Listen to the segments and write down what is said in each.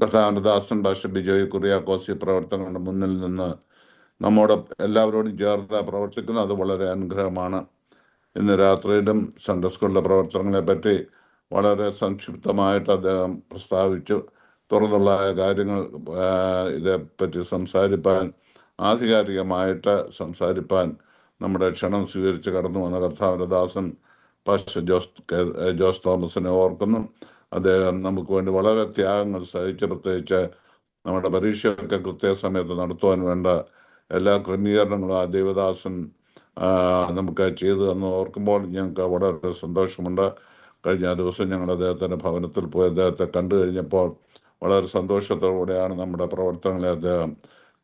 കർത്താവിൻ്റെ ദാസൻ പാസ്റ്റർ ബിജോയ് കുറിയാക്കോസ് പ്രവർത്തനങ്ങളുടെ മുന്നിൽ നിന്ന് നമ്മോട് എല്ലാവരോടും ചേർത്ത് പ്രവർത്തിക്കുന്നു. അത് വളരെ അനുഗ്രഹമാണ്. ഇന്ന് രാത്രിയിലും സൺഡേ സ്കൂളിലെ പ്രവർത്തനങ്ങളെ പറ്റി വളരെ സംക്ഷിപ്തമായിട്ട് അദ്ദേഹം പ്രസ്താവിച്ചു. തുറന്നുള്ള കാര്യങ്ങൾ ഇതേപ്പറ്റി സംസാരിപ്പാൻ, ആധികാരികമായിട്ട് സംസാരിപ്പാൻ നമ്മുടെ ക്ഷണം സ്വീകരിച്ച് കടന്നു വന്ന കർത്താവിൻ്റെ ദാസൻ പാസ്റ്റർ ജോസ് തോമസിനെ ഓർക്കുന്നു. അദ്ദേഹം നമുക്ക് വേണ്ടി വളരെ ത്യാഗങ്ങൾ സഹിച്ച്, പ്രത്യേകിച്ച് നമ്മുടെ പരീക്ഷയൊക്കെ കൃത്യസമയത്ത് നടത്തുവാൻ വേണ്ട എല്ലാ ക്രമീകരണങ്ങളും ആ ദേവദാസൻ നമുക്ക് ചെയ്തു എന്ന് ഓർക്കുമ്പോൾ ഞങ്ങൾക്ക് വളരെ സന്തോഷമുണ്ട്. കഴിഞ്ഞ ദിവസം ഞങ്ങൾ അദ്ദേഹത്തിൻ്റെ ഭവനത്തിൽ പോയി അദ്ദേഹത്തെ കണ്ടു കഴിഞ്ഞപ്പോൾ വളരെ സന്തോഷത്തോടെയാണ് നമ്മുടെ പ്രവർത്തനങ്ങളെ അദ്ദേഹം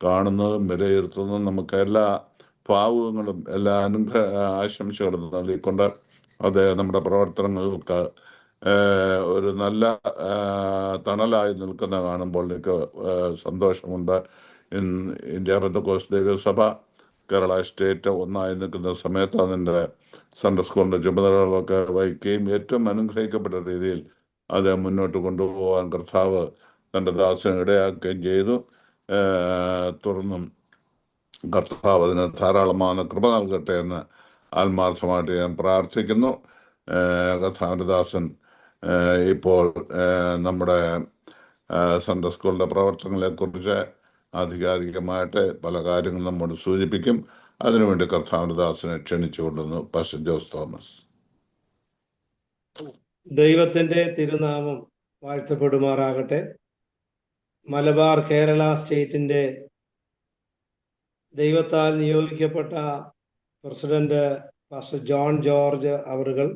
കാണുന്നതും വിലയിരുത്തുന്നതും. നമുക്ക് എല്ലാ ഭാവുകങ്ങളും എല്ലാ ആശംസകളും നൽകിക്കൊണ്ട് അദ്ദേഹം നമ്മുടെ പ്രവർത്തനങ്ങൾക്ക് ഒരു നല്ല തണലായി നിൽക്കുന്ന കാണുമ്പോൾ എനിക്ക് സന്തോഷമുണ്ട്. ഇന്ത്യ പെന്തക്കോസ്ത് ദൈവസഭ കേരള സ്റ്റേറ്റ് ഒന്നായി നിൽക്കുന്ന സമയത്ത് അതിൻ്റെ സൺഡേ സ്കൂളിൻ്റെ ചുമതലകളൊക്കെ വഹിക്കുകയും ഏറ്റവും അനുഗ്രഹിക്കപ്പെട്ട രീതിയിൽ അത് മുന്നോട്ട് കൊണ്ടുപോകാൻ കർത്താവ് തൻ്റെ ദാസന് ഇടയാക്കുകയും ചെയ്തു. തുടർന്നും കർത്താവ് അതിന് ധാരാളமான കൃപ നൽകട്ടെ എന്ന് ആത്മാർത്ഥമായിട്ട് ഞാൻ പ്രാർത്ഥിക്കുന്നു. കർത്താവിൻ്റെ ദാസൻ ഇപ്പോൾ നമ്മുടെ സൺഡേ സ്കൂളിൻ്റെ പ്രവർത്തനങ്ങളെക്കുറിച്ച് ആധികാരികമായിട്ട് പല കാര്യങ്ങളും നമ്മോട് സൂചിപ്പിക്കും. അതിനുവേണ്ടി കർത്താവിൻ്റെ ദാസനെ ക്ഷണിച്ചുകൊണ്ടുവന്നു പാസ്റ്റർ ജോസ് തോമസ്. ദൈവത്തിന്റെ തിരുനാമം വാഴ്ത്തപ്പെടുമാറാകട്ടെ. മലബാർ കേരള സ്റ്റേറ്റിന്റെ ദൈവത്താൽ നിയോഗിക്കപ്പെട്ട പ്രസിഡന്റ് പാസ്റ്റർ ജോൺ ജോർജ് അവറുകൾ,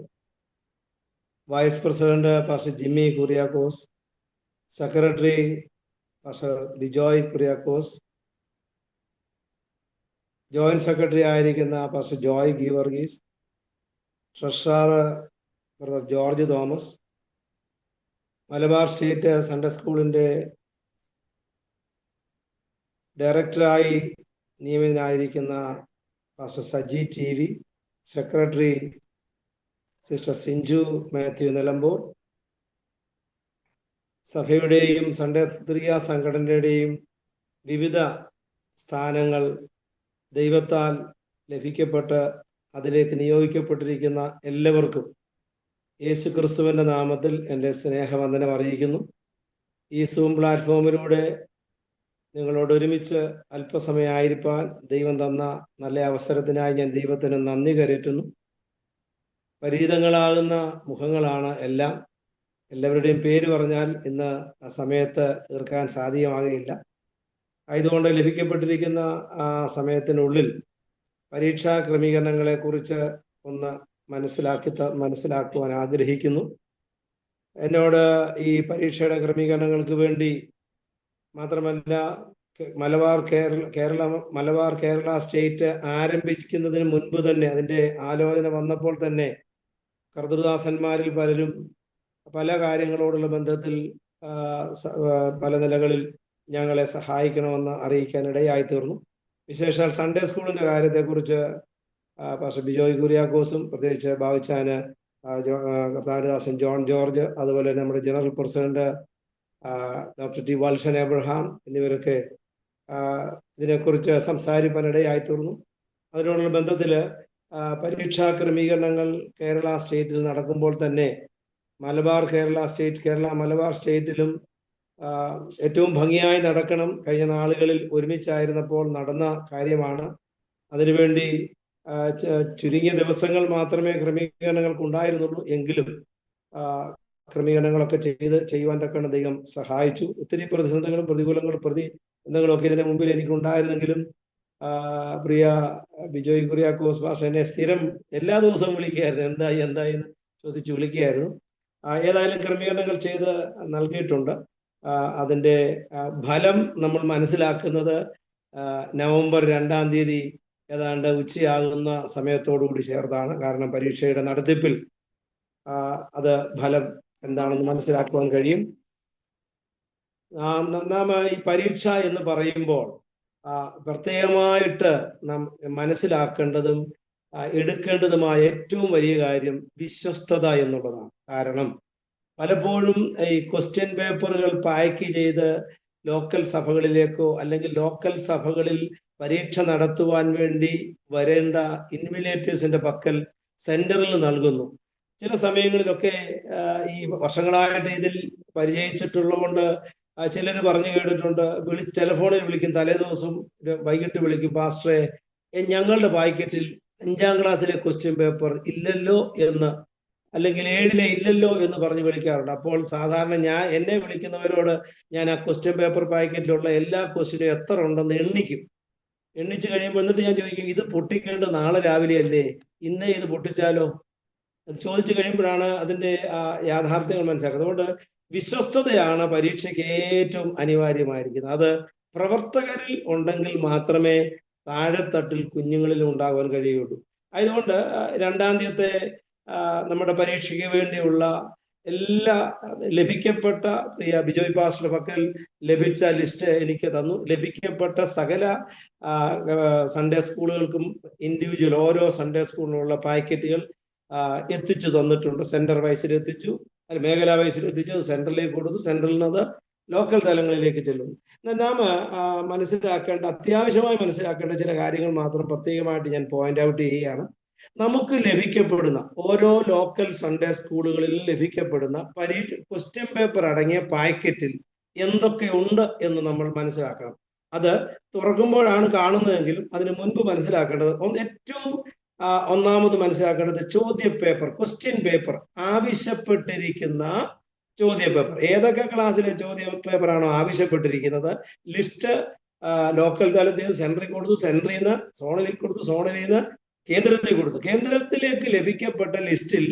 vice president pastor Jimmy Kuriakose, secretary pastor Bijoy Kuriakose, joint secretary ആയിരിക്കുന്ന pastor Joy Geevarghese, treasurer brother George Thomas, Malabar state Sunday സ്കൂളിന്റെ ഡയറക്ടറായി നിയമിതനായിരിക്കുന്ന pastor Saji T V, secretary sister Sinju Mathew Nilambur, സഭയുടെയും സൺഡേ പത്രിക സംഘടനയുടെയും വിവിധ സ്ഥാനങ്ങൾ ദൈവത്താൽ ലഭിക്കപ്പെട്ട് അതിലേക്ക് നിയോഗിക്കപ്പെട്ടിരിക്കുന്ന എല്ലാവർക്കും യേശു ക്രിസ്തുവിൻ്റെ നാമത്തിൽ എൻ്റെ സ്നേഹവന്ദനം അറിയിക്കുന്നു. ഈ സൂം പ്ലാറ്റ്ഫോമിലൂടെ നിങ്ങളോട് ഒരുമിച്ച് അല്പസമയമായിരിക്കാൻ ദൈവം തന്ന നല്ല അവസരത്തിനായി ഞാൻ ദൈവത്തിന് നന്ദി കരയറ്റുന്നു. പരിചിതങ്ങളാകുന്ന മുഖങ്ങളാണ് എല്ലാം. എല്ലാവരുടെയും പേര് പറഞ്ഞാൽ ഇന്ന് ആ സമയത്ത് തീർക്കാൻ സാധ്യമാകുകയില്ല. ആയതുകൊണ്ട് ലഭിക്കപ്പെട്ടിരിക്കുന്ന ആ സമയത്തിനുള്ളിൽ പരീക്ഷാ ക്രമീകരണങ്ങളെ കുറിച്ച് ഒന്ന് മനസ്സിലാക്കുവാൻ ആഗ്രഹിക്കുന്നു. എന്നോട് ഈ പരീക്ഷയുടെ ക്രമീകരണങ്ങൾക്ക് വേണ്ടി മാത്രമല്ല, മലബാർ കേരള സ്റ്റേറ്റ് ആരംഭിക്കുന്നതിന് മുൻപ് തന്നെ, അതിൻ്റെ ആലോചന വന്നപ്പോൾ തന്നെ കർത്തൃദാസന്മാരിൽ പലരും പല കാര്യങ്ങളോടുള്ള ബന്ധത്തിൽ പല നിലകളിൽ ഞങ്ങളെ സഹായിക്കണമെന്ന് അറിയിക്കാനിടയായി തീർന്നു. വിശേഷാൽ സൺഡേ സ്കൂളിൻ്റെ കാര്യത്തെക്കുറിച്ച് പാസ്റ്റർ ബിജോയ് കുര്യാക്കോസും പ്രത്യേകിച്ച് ഭാവിച്ചാന് കർത്താവിദാസൻ ജോൺ ജോർജ്, അതുപോലെ തന്നെ നമ്മുടെ general president doctor T Valson Abraham എന്നിവരൊക്കെ ഇതിനെക്കുറിച്ച് സംസാരിക്കാനിടയായി തീർന്നു. അതിനോടുള്ള ബന്ധത്തിൽ പരീക്ഷാ ക്രമീകരണങ്ങൾ കേരള സ്റ്റേറ്റിൽ നടക്കുമ്പോൾ തന്നെ മലബാർ സ്റ്റേറ്റിലും ഏറ്റവും ഭംഗിയായി നടക്കണം. കഴിഞ്ഞ നാളുകളിൽ ഒരുമിച്ചായിരുന്നപ്പോൾ നടന്ന കാര്യമാണ്. അതിനുവേണ്ടി ചുരുങ്ങിയ ദിവസങ്ങൾ മാത്രമേ ക്രമീകരണങ്ങൾക്ക് ഉണ്ടായിരുന്നുള്ളൂ. എങ്കിലും ക്രമീകരണങ്ങളൊക്കെ ചെയ്യുവാൻ തക്കവണ്ണം ദൈവം സഹായിച്ചു. ഒത്തിരി പ്രതിസന്ധികളും പ്രതിബന്ധങ്ങളും ഒക്കെ ഇതിന് മുമ്പിൽ എനിക്കുണ്ടായിരുന്നെങ്കിലും പ്രിയ ബിജോയ് കുര്യാക്കോസ് ഭാഷ എന്നെ സ്ഥിരം എല്ലാ ദിവസവും വിളിക്കുകയായിരുന്നു. എന്തായി എന്ന് ചോദിച്ച് വിളിക്കുകയായിരുന്നു. ഏതായാലും ക്രമീകരണങ്ങൾ ചെയ്ത് നൽകിയിട്ടുണ്ട്. അതിൻ്റെ ഫലം നമ്മൾ മനസ്സിലാക്കുന്നത് നവംബർ 2-ാം തീയതി ഏതാണ്ട് ഉച്ചയാകുന്ന സമയത്തോടുകൂടി ചേർത്താണ്. കാരണം പരീക്ഷയുടെ നടത്തിപ്പിൽ അത് ഫലം എന്താണെന്ന് മനസ്സിലാക്കുവാൻ കഴിയും. നാം ഈ പരീക്ഷ എന്ന് പറയുമ്പോൾ പ്രത്യേകമായിട്ട് നാം മനസ്സിലാക്കേണ്ടതും എടുക്കേണ്ടതുമായ ഏറ്റവും വലിയ കാര്യം വിശ്വസ്തത എന്നുള്ളതാണ്. കാരണം പലപ്പോഴും ഈ ക്വസ്റ്റ്യൻ പേപ്പറുകൾ പാക്ക് ചെയ്ത് ലോക്കൽ സഭകളിലേക്കോ അല്ലെങ്കിൽ ലോക്കൽ സഭകളിൽ പരീക്ഷ നടത്തുവാൻ വേണ്ടി വരേണ്ട ഇൻവിലേറ്റേഴ്സിന്റെ പക്കൽ സെന്ററിൽ നൽകുന്നു. ചില സമയങ്ങളിലൊക്കെ ഈ വർഷങ്ങളായിട്ട് ഇതിൽ പരിചയിച്ചിട്ടുള്ളതുകൊണ്ട് ചിലർ പറഞ്ഞു കേട്ടിട്ടുണ്ട്, ടെലിഫോണിൽ വിളിക്കും, തലേദിവസം വൈകിട്ട് വിളിക്കും, പാസ്റ്ററെ ഞങ്ങളുടെ പാക്കറ്റിൽ 5ാം ക്ലാസ്സിലെ ക്വസ്റ്റ്യൻ പേപ്പർ ഇല്ലല്ലോ എന്ന്, അല്ലെങ്കിൽ 7ലെ ഇല്ലല്ലോ എന്ന് പറഞ്ഞ് വിളിക്കാറുണ്ട്. അപ്പോൾ സാധാരണ എന്നെ വിളിക്കുന്നവരോട് ഞാൻ ആ ക്വസ്റ്റ്യൻ പേപ്പർ പാക്കറ്റിലുള്ള എല്ലാ ക്വസ്റ്റ്യനും എത്ര ഉണ്ടെന്ന് എണ്ണിച്ചു കഴിയുമ്പോൾ എന്നിട്ട് ഞാൻ ചോദിക്കും, ഇത് പൊട്ടിക്കേണ്ടത് നാളെ രാവിലെ അല്ലേ, ഇന്നേ ഇത് പൊട്ടിച്ചാലോ? അത് ചോദിച്ചു കഴിയുമ്പോഴാണ് അതിന്റെ യാഥാർത്ഥ്യങ്ങൾ മനസ്സിലാക്കുന്നത്. അതുകൊണ്ട് വിശ്വസ്തതയാണ് പരീക്ഷയ്ക്ക് ഏറ്റവും അനിവാര്യമായിരിക്കുന്നത്. അത് പ്രവർത്തകരിൽ ഉണ്ടെങ്കിൽ മാത്രമേ താഴെത്തട്ടിൽ കുഞ്ഞുങ്ങളിൽ ഉണ്ടാകാൻ കഴിയുള്ളൂ. അതുകൊണ്ട് 2ാം തീയതിത്തെ നമ്മുടെ പരീക്ഷയ്ക്ക് വേണ്ടിയുള്ള എല്ലാ ലഭിക്കപ്പെട്ട പ്രിയ ബിജോയ് പാസ്റ്ററുടെ പക്കൽ ലഭിച്ച ലിസ്റ്റ് എനിക്ക് തന്നു. ലഭിക്കപ്പെട്ട സകല സൺഡേ സ്കൂളുകൾക്കും ഇൻഡിവിജ്വൽ ഓരോ സൺഡേ സ്കൂളിലുള്ള പാക്കറ്റുകൾ എത്തിച്ചു തന്നിട്ടുണ്ട്. സെന്റർ വൈസിൽ എത്തിച്ചു, മേഖലാ വൈസിൽ എത്തിച്ചു, അത് സെന്ററിലേക്ക് കൊടുത്തു, സെന്ററിൽ നിന്ന് അത് ലോക്കൽ തലങ്ങളിലേക്ക് ചെല്ലും. നാം അത്യാവശ്യമായി മനസ്സിലാക്കേണ്ട ചില കാര്യങ്ങൾ മാത്രം പ്രത്യേകമായിട്ട് ഞാൻ പോയിന്റ് ഔട്ട് ചെയ്യുകയാണ്. നമുക്ക് ലഭിക്കപ്പെടുന്ന ഓരോ ലോക്കൽ സൺഡേ സ്കൂളുകളിലും ലഭിക്കപ്പെടുന്ന ക്വസ്റ്റ്യൻ പേപ്പർ അടങ്ങിയ പാക്കറ്റിൽ എന്തൊക്കെ ഉണ്ട് എന്ന് നമ്മൾ മനസ്സിലാക്കണം. അത് തുറക്കുമ്പോഴാണ് കാണുന്നതെങ്കിലും അതിന് മുൻപ് മനസ്സിലാക്കേണ്ടത് ഏറ്റവും ഒന്നാമത് മനസ്സിലാക്കേണ്ടത് ചോദ്യ പേപ്പർ, ക്വസ്റ്റ്യൻ പേപ്പർ, ആവശ്യപ്പെട്ടിരിക്കുന്ന ചോദ്യ പേപ്പർ. ഏതൊക്കെ ക്ലാസ്സിലെ ചോദ്യ പേപ്പറാണോ ആവശ്യപ്പെട്ടിരിക്കുന്നത്, ലിസ്റ്റ് ലോക്കൽ തലത്തിൽ സെൻട്രൽ കൊടുത്തു, സെൻട്രിൽ നിന്ന് സോണിൽ കൊടുത്തു, സോണിൽ നിന്ന് കേന്ദ്രത്തിൽ കൊടുത്തു. കേന്ദ്രത്തിലേക്ക് ലഭിക്കപ്പെട്ട ലിസ്റ്റിൽ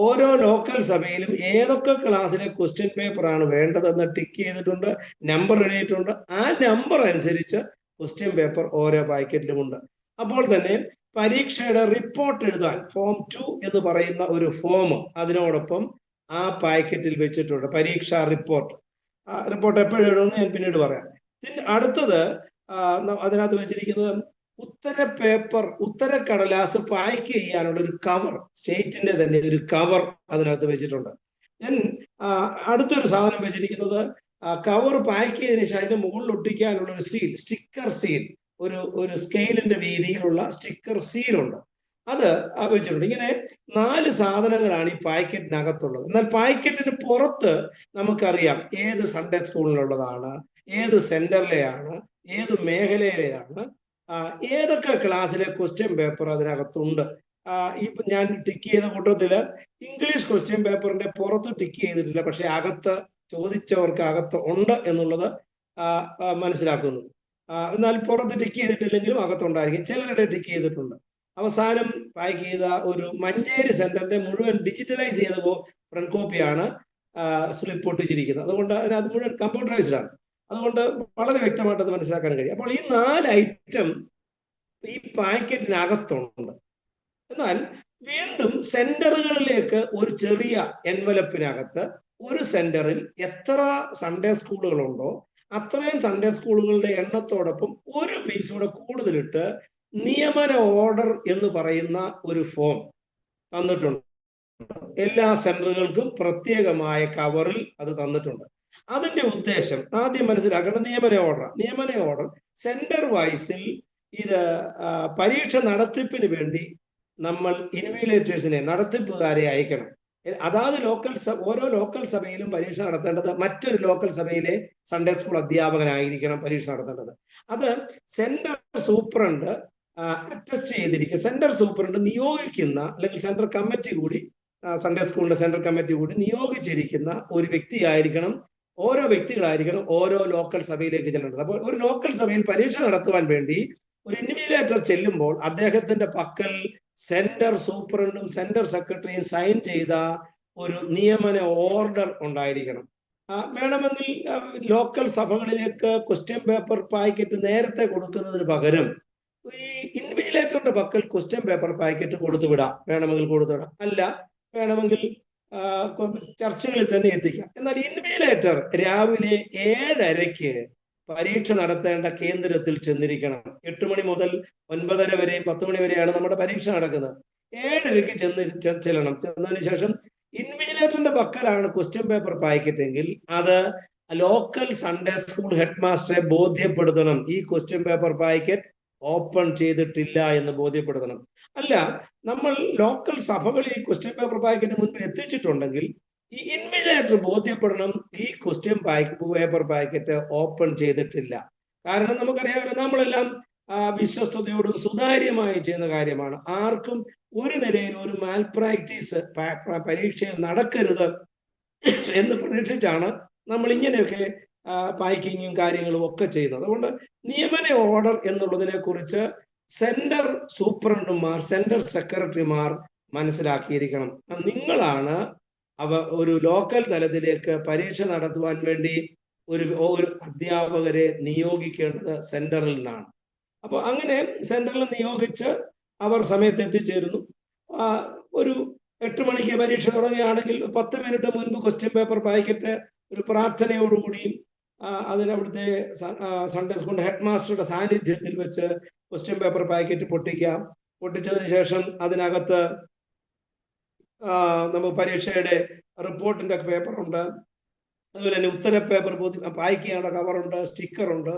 ഓരോ ലോക്കൽ സഭയിലും ഏതൊക്കെ ക്ലാസ്സിലെ ക്വസ്റ്റ്യൻ പേപ്പറാണ് വേണ്ടതെന്ന് ടിക്ക് ചെയ്തിട്ടുണ്ട്, നമ്പർ എഴുതിയിട്ടുണ്ട്. ആ നമ്പർ അനുസരിച്ച് ക്വസ്റ്റ്യൻ പേപ്പർ ഓരോ പാക്കറ്റിലുമുണ്ട്. അപ്പോൾ തന്നെ പരീക്ഷയുടെ റിപ്പോർട്ട് എഴുതാൻ ഫോം 2 എന്ന് പറയുന്ന ഒരു ഫോം അതിനോടൊപ്പം ആ പാക്കറ്റിൽ വെച്ചിട്ടുണ്ട്. പരീക്ഷാ റിപ്പോർട്ട്. റിപ്പോർട്ട് എപ്പോഴും എഴുതുമെന്ന് ഞാൻ പിന്നീട് പറയാം. അടുത്തത് അതിനകത്ത് വെച്ചിരിക്കുന്നത് ഉത്തരക്കടലാസ് പാക്ക് ചെയ്യാനുള്ള ഒരു കവർ, സ്റ്റേറ്റിന്റെ തന്നെ ഒരു കവർ അതിനകത്ത് വെച്ചിട്ടുണ്ട്. ഞാൻ അടുത്തൊരു സാധനം വെച്ചിരിക്കുന്നത് കവർ പാക്ക് ചെയ്തതിനു ശേഷം അതിന്റെ മുകളിൽ ഒട്ടിക്കാനുള്ള ഒരു സീൽ, സ്റ്റിക്കർ സീൽ, ഒരു സ്കെയിലിന്റെ വീതിയിലുള്ള സ്റ്റിക്കർ സീലുണ്ട്, അത് വെച്ചിട്ടുണ്ട്. ഇങ്ങനെ 4 സാധനങ്ങളാണ് ഈ പാക്കറ്റിനകത്തുള്ളത്. എന്നാൽ പാക്കറ്റിന് പുറത്ത് നമുക്കറിയാം ഏത് സൺഡേ സ്കൂളിലുള്ളതാണ്, ഏത് സെന്ററിലെയാണ്, ഏത് മേഖലയിലെയാണ്, ഏതൊക്കെ ക്ലാസ്സിലെ ക്വസ്റ്റ്യൻ പേപ്പർ അതിനകത്തുണ്ട്. ഇപ്പൊ ഞാൻ ടിക്ക് ചെയ്ത കൂട്ടത്തില് ഇംഗ്ലീഷ് ക്വസ്റ്റ്യൻ പേപ്പറിന്റെ പുറത്ത് ടിക്ക് ചെയ്തിട്ടില്ല, പക്ഷെ അകത്ത് ചോദിച്ചവർക്ക് അകത്ത് ഉണ്ട് എന്നുള്ളത് മനസ്സിലാക്കുന്നു. എന്നാൽ പുറത്ത് ടിക്ക് ചെയ്തിട്ടില്ലെങ്കിലും അകത്തുണ്ടായിരിക്കും. ചിലരുടെ ടിക്ക് ചെയ്തിട്ടുണ്ട്. അവസാനം പാക്ക് ചെയ്ത ഒരു മഞ്ചേരി സെന്ററിന്റെ മുഴുവൻ ഡിജിറ്റലൈസ് ചെയ്ത ഫ്രണ്ട് കോപ്പിയാണ് സ്ലിപ്പ് ഒട്ടിച്ചിരിക്കുന്നത്. അതുകൊണ്ട് അതിനകത്ത് മുഴുവൻ കമ്പ്യൂട്ടറൈസ്ഡ് ആണ്. അതുകൊണ്ട് വളരെ വ്യക്തമായിട്ട് അത് മനസ്സിലാക്കാൻ കഴിയും. അപ്പോൾ ഈ 4 ഐറ്റം ഈ പാക്കറ്റിനകത്തുണ്ട്. എന്നാൽ വീണ്ടും സെന്ററുകളിലേക്ക് ഒരു ചെറിയ എൻവലപ്പിനകത്ത് ഒരു സെന്ററിൽ എത്ര സൺഡേ സ്കൂളുകളുണ്ടോ അത്രയും സൺഡേ സ്കൂളുകളുടെ എണ്ണത്തോടൊപ്പം ഒരു പീസ് കൂടെ കൂടുതലിട്ട് നിയമന ഓർഡർ എന്ന് പറയുന്ന ഒരു ഫോം തന്നിട്ടുണ്ട്. എല്ലാ സെന്ററുകൾക്കും പ്രത്യേകമായ കവറിൽ അത് തന്നിട്ടുണ്ട്. അതിന്റെ ഉദ്ദേശം ആദ്യം മനസ്സിലാക്കേണ്ട നിയമന ഓർഡർ സെന്റർ വൈസിൽ ഇത് പരീക്ഷ നടത്തിപ്പിന് വേണ്ടി നമ്മൾ ഇൻവിജിലേറ്റേഴ്സിനെ, നടത്തിപ്പുകാരെ അയക്കണം. അതാത് ഓരോ ലോക്കൽ സഭയിലും പരീക്ഷ നടത്തേണ്ടത് മറ്റൊരു ലോക്കൽ സഭയിലെ സൺഡേ സ്കൂൾ അധ്യാപകനായിരിക്കണം പരീക്ഷ നടത്തേണ്ടത്. അത് സെന്റർ സൂപ്രണ്ട് അറ്റസ്റ്റ് ചെയ്തിരിക്കുക. സെന്റർ സൂപ്രണ്ട് നിയോഗിക്കുന്ന അല്ലെങ്കിൽ സെന്റർ കമ്മിറ്റി കൂടി, സൺഡേ സ്കൂളിന്റെ സെന്റർ കമ്മിറ്റി കൂടി നിയോഗിച്ചിരിക്കുന്ന ഒരു വ്യക്തിയായിരിക്കണം, ഓരോ വ്യക്തികളായിരിക്കണം ഓരോ ലോക്കൽ സഭയിലേക്ക് ചെല്ലേണ്ടത്. അപ്പോൾ ഒരു ലോക്കൽ സഭയിൽ പരീക്ഷ നടത്തുവാൻ വേണ്ടി ഒരു ഇൻവിജിലേറ്റർ ചെല്ലുമ്പോൾ അദ്ദേഹത്തിന്റെ പക്കൽ സെന്റർ സൂപ്രണ്ടും സെന്റർ സെക്രട്ടറിയും സൈൻ ചെയ്ത ഒരു നിയമന ഓർഡർ ഉണ്ടായിരിക്കണം. വേണമെങ്കിൽ ലോക്കൽ സഭകളിലേക്ക് ക്വസ്റ്റ്യൻ പേപ്പർ പാക്കറ്റ് നേരത്തെ കൊടുക്കുന്നതിന് പകരം ഈ ഇൻവിജിലേറ്ററിന്റെ പക്കൽ ക്വസ്റ്റ്യൻ പേപ്പർ പാക്കറ്റ് കൊടുത്തുവിടാം, വേണമെങ്കിൽ കൊടുത്തുവിടാം. അല്ല വേണമെങ്കിൽ ചർച്ചകളിൽ തന്നെ എത്തിക്കാം. എന്നാൽ ഇൻവിജിലേറ്റർ രാവിലെ 7:30 പരീക്ഷ നടത്തേണ്ട കേന്ദ്രത്തിൽ ചെന്നിരിക്കണം. 8 മണി മുതൽ 9:30 വരെയും 10 മണി വരെയാണ് നമ്മുടെ പരീക്ഷ നടക്കുന്നത്. 7:30 ചെല്ലണം. ചെന്നതിന് ശേഷം ഇൻവിജിലേറ്ററിന്റെ പക്കലാണ് ക്വസ്റ്റ്യൻ പേപ്പർ പാക്കറ്റ് എങ്കിൽ അത് ലോക്കൽ സൺഡേ സ്കൂൾ ഹെഡ് മാസ്റ്ററെ ബോധ്യപ്പെടുത്തണം, ഈ ക്വസ്റ്റ്യൻ പേപ്പർ പാക്കറ്റ് ഓപ്പൺ ചെയ്തിട്ടില്ല എന്ന് ബോധ്യപ്പെടുത്തണം. അല്ല, നമ്മൾ ലോക്കൽ സഭകളിൽ ഈ ക്വസ്റ്റ്യൻ പേപ്പർ പാക്കറ്റ് മുൻപിൽ എത്തിച്ചിട്ടുണ്ടെങ്കിൽ ഈ ഇൻവിജിലേറ്റർ ബോധ്യപ്പെടണം ഈ ക്വസ്റ്റ്യൻ പേപ്പർ പാക്കറ്റ് ഓപ്പൺ ചെയ്തിട്ടില്ല. കാരണം നമുക്കറിയാമല്ലോ, നമ്മളെല്ലാം വിശ്വസ്തയോടും സുതാര്യമായി ചെയ്യുന്ന കാര്യമാണ്. ആർക്കും ഒരു നിലയിൽ ഒരു മാൽ പ്രാക്ടീസ് പരീക്ഷയിൽ നടക്കരുത് എന്ന് പ്രതീക്ഷിച്ചാണ് നമ്മൾ ഇങ്ങനെയൊക്കെ പാക്കിങ്ങും കാര്യങ്ങളും ഒക്കെ ചെയ്യുന്നത്. അതുകൊണ്ട് നിയമന ഓർഡർ എന്നുള്ളതിനെ കുറിച്ച് സെന്റർ സൂപ്രണ്ടുമാർ, സെന്റർ സെക്രട്ടറിമാർ മനസ്സിലാക്കിയിരിക്കണം. നിങ്ങളാണ് ഒരു ലോക്കൽ തലത്തിലേക്ക് പരീക്ഷ നടത്തുവാൻ വേണ്ടി ഒരു അധ്യാപകരെ നിയോഗിക്കേണ്ടത് സെന്ററിൽ നിന്നാണ്. അപ്പൊ അങ്ങനെ സെന്ററിൽ നിയോഗിച്ച് അവർ സമയത്ത് എത്തിച്ചേരുന്നു. ഒരു 8 മണിക്ക് പരീക്ഷ തുടങ്ങുകയാണെങ്കിൽ 10 മിനിറ്റ് മുൻപ് ക്വസ്റ്റ്യൻ പേപ്പർ പാക്കറ്റ് ഒരു പ്രാർത്ഥനയോടുകൂടിയും അവിടുത്തെ സൺഡേ സ്കൂൾ ഹെഡ് മാസ്റ്ററുടെ സാന്നിധ്യത്തിൽ വെച്ച് ക്വസ്റ്റ്യൻ പേപ്പർ പാക്കറ്റ് പൊട്ടിക്കാം. പൊട്ടിച്ചതിന് ശേഷം അതിനകത്ത് നമുക്ക് പരീക്ഷയുടെ റിപ്പോർട്ടിന്റെ പേപ്പറുണ്ട്, അതുപോലെ തന്നെ ഉത്തര പേപ്പർ പാക്ക് ചെയ്യാനുള്ള കവറുണ്ട്, സ്റ്റിക്കറുണ്ട്.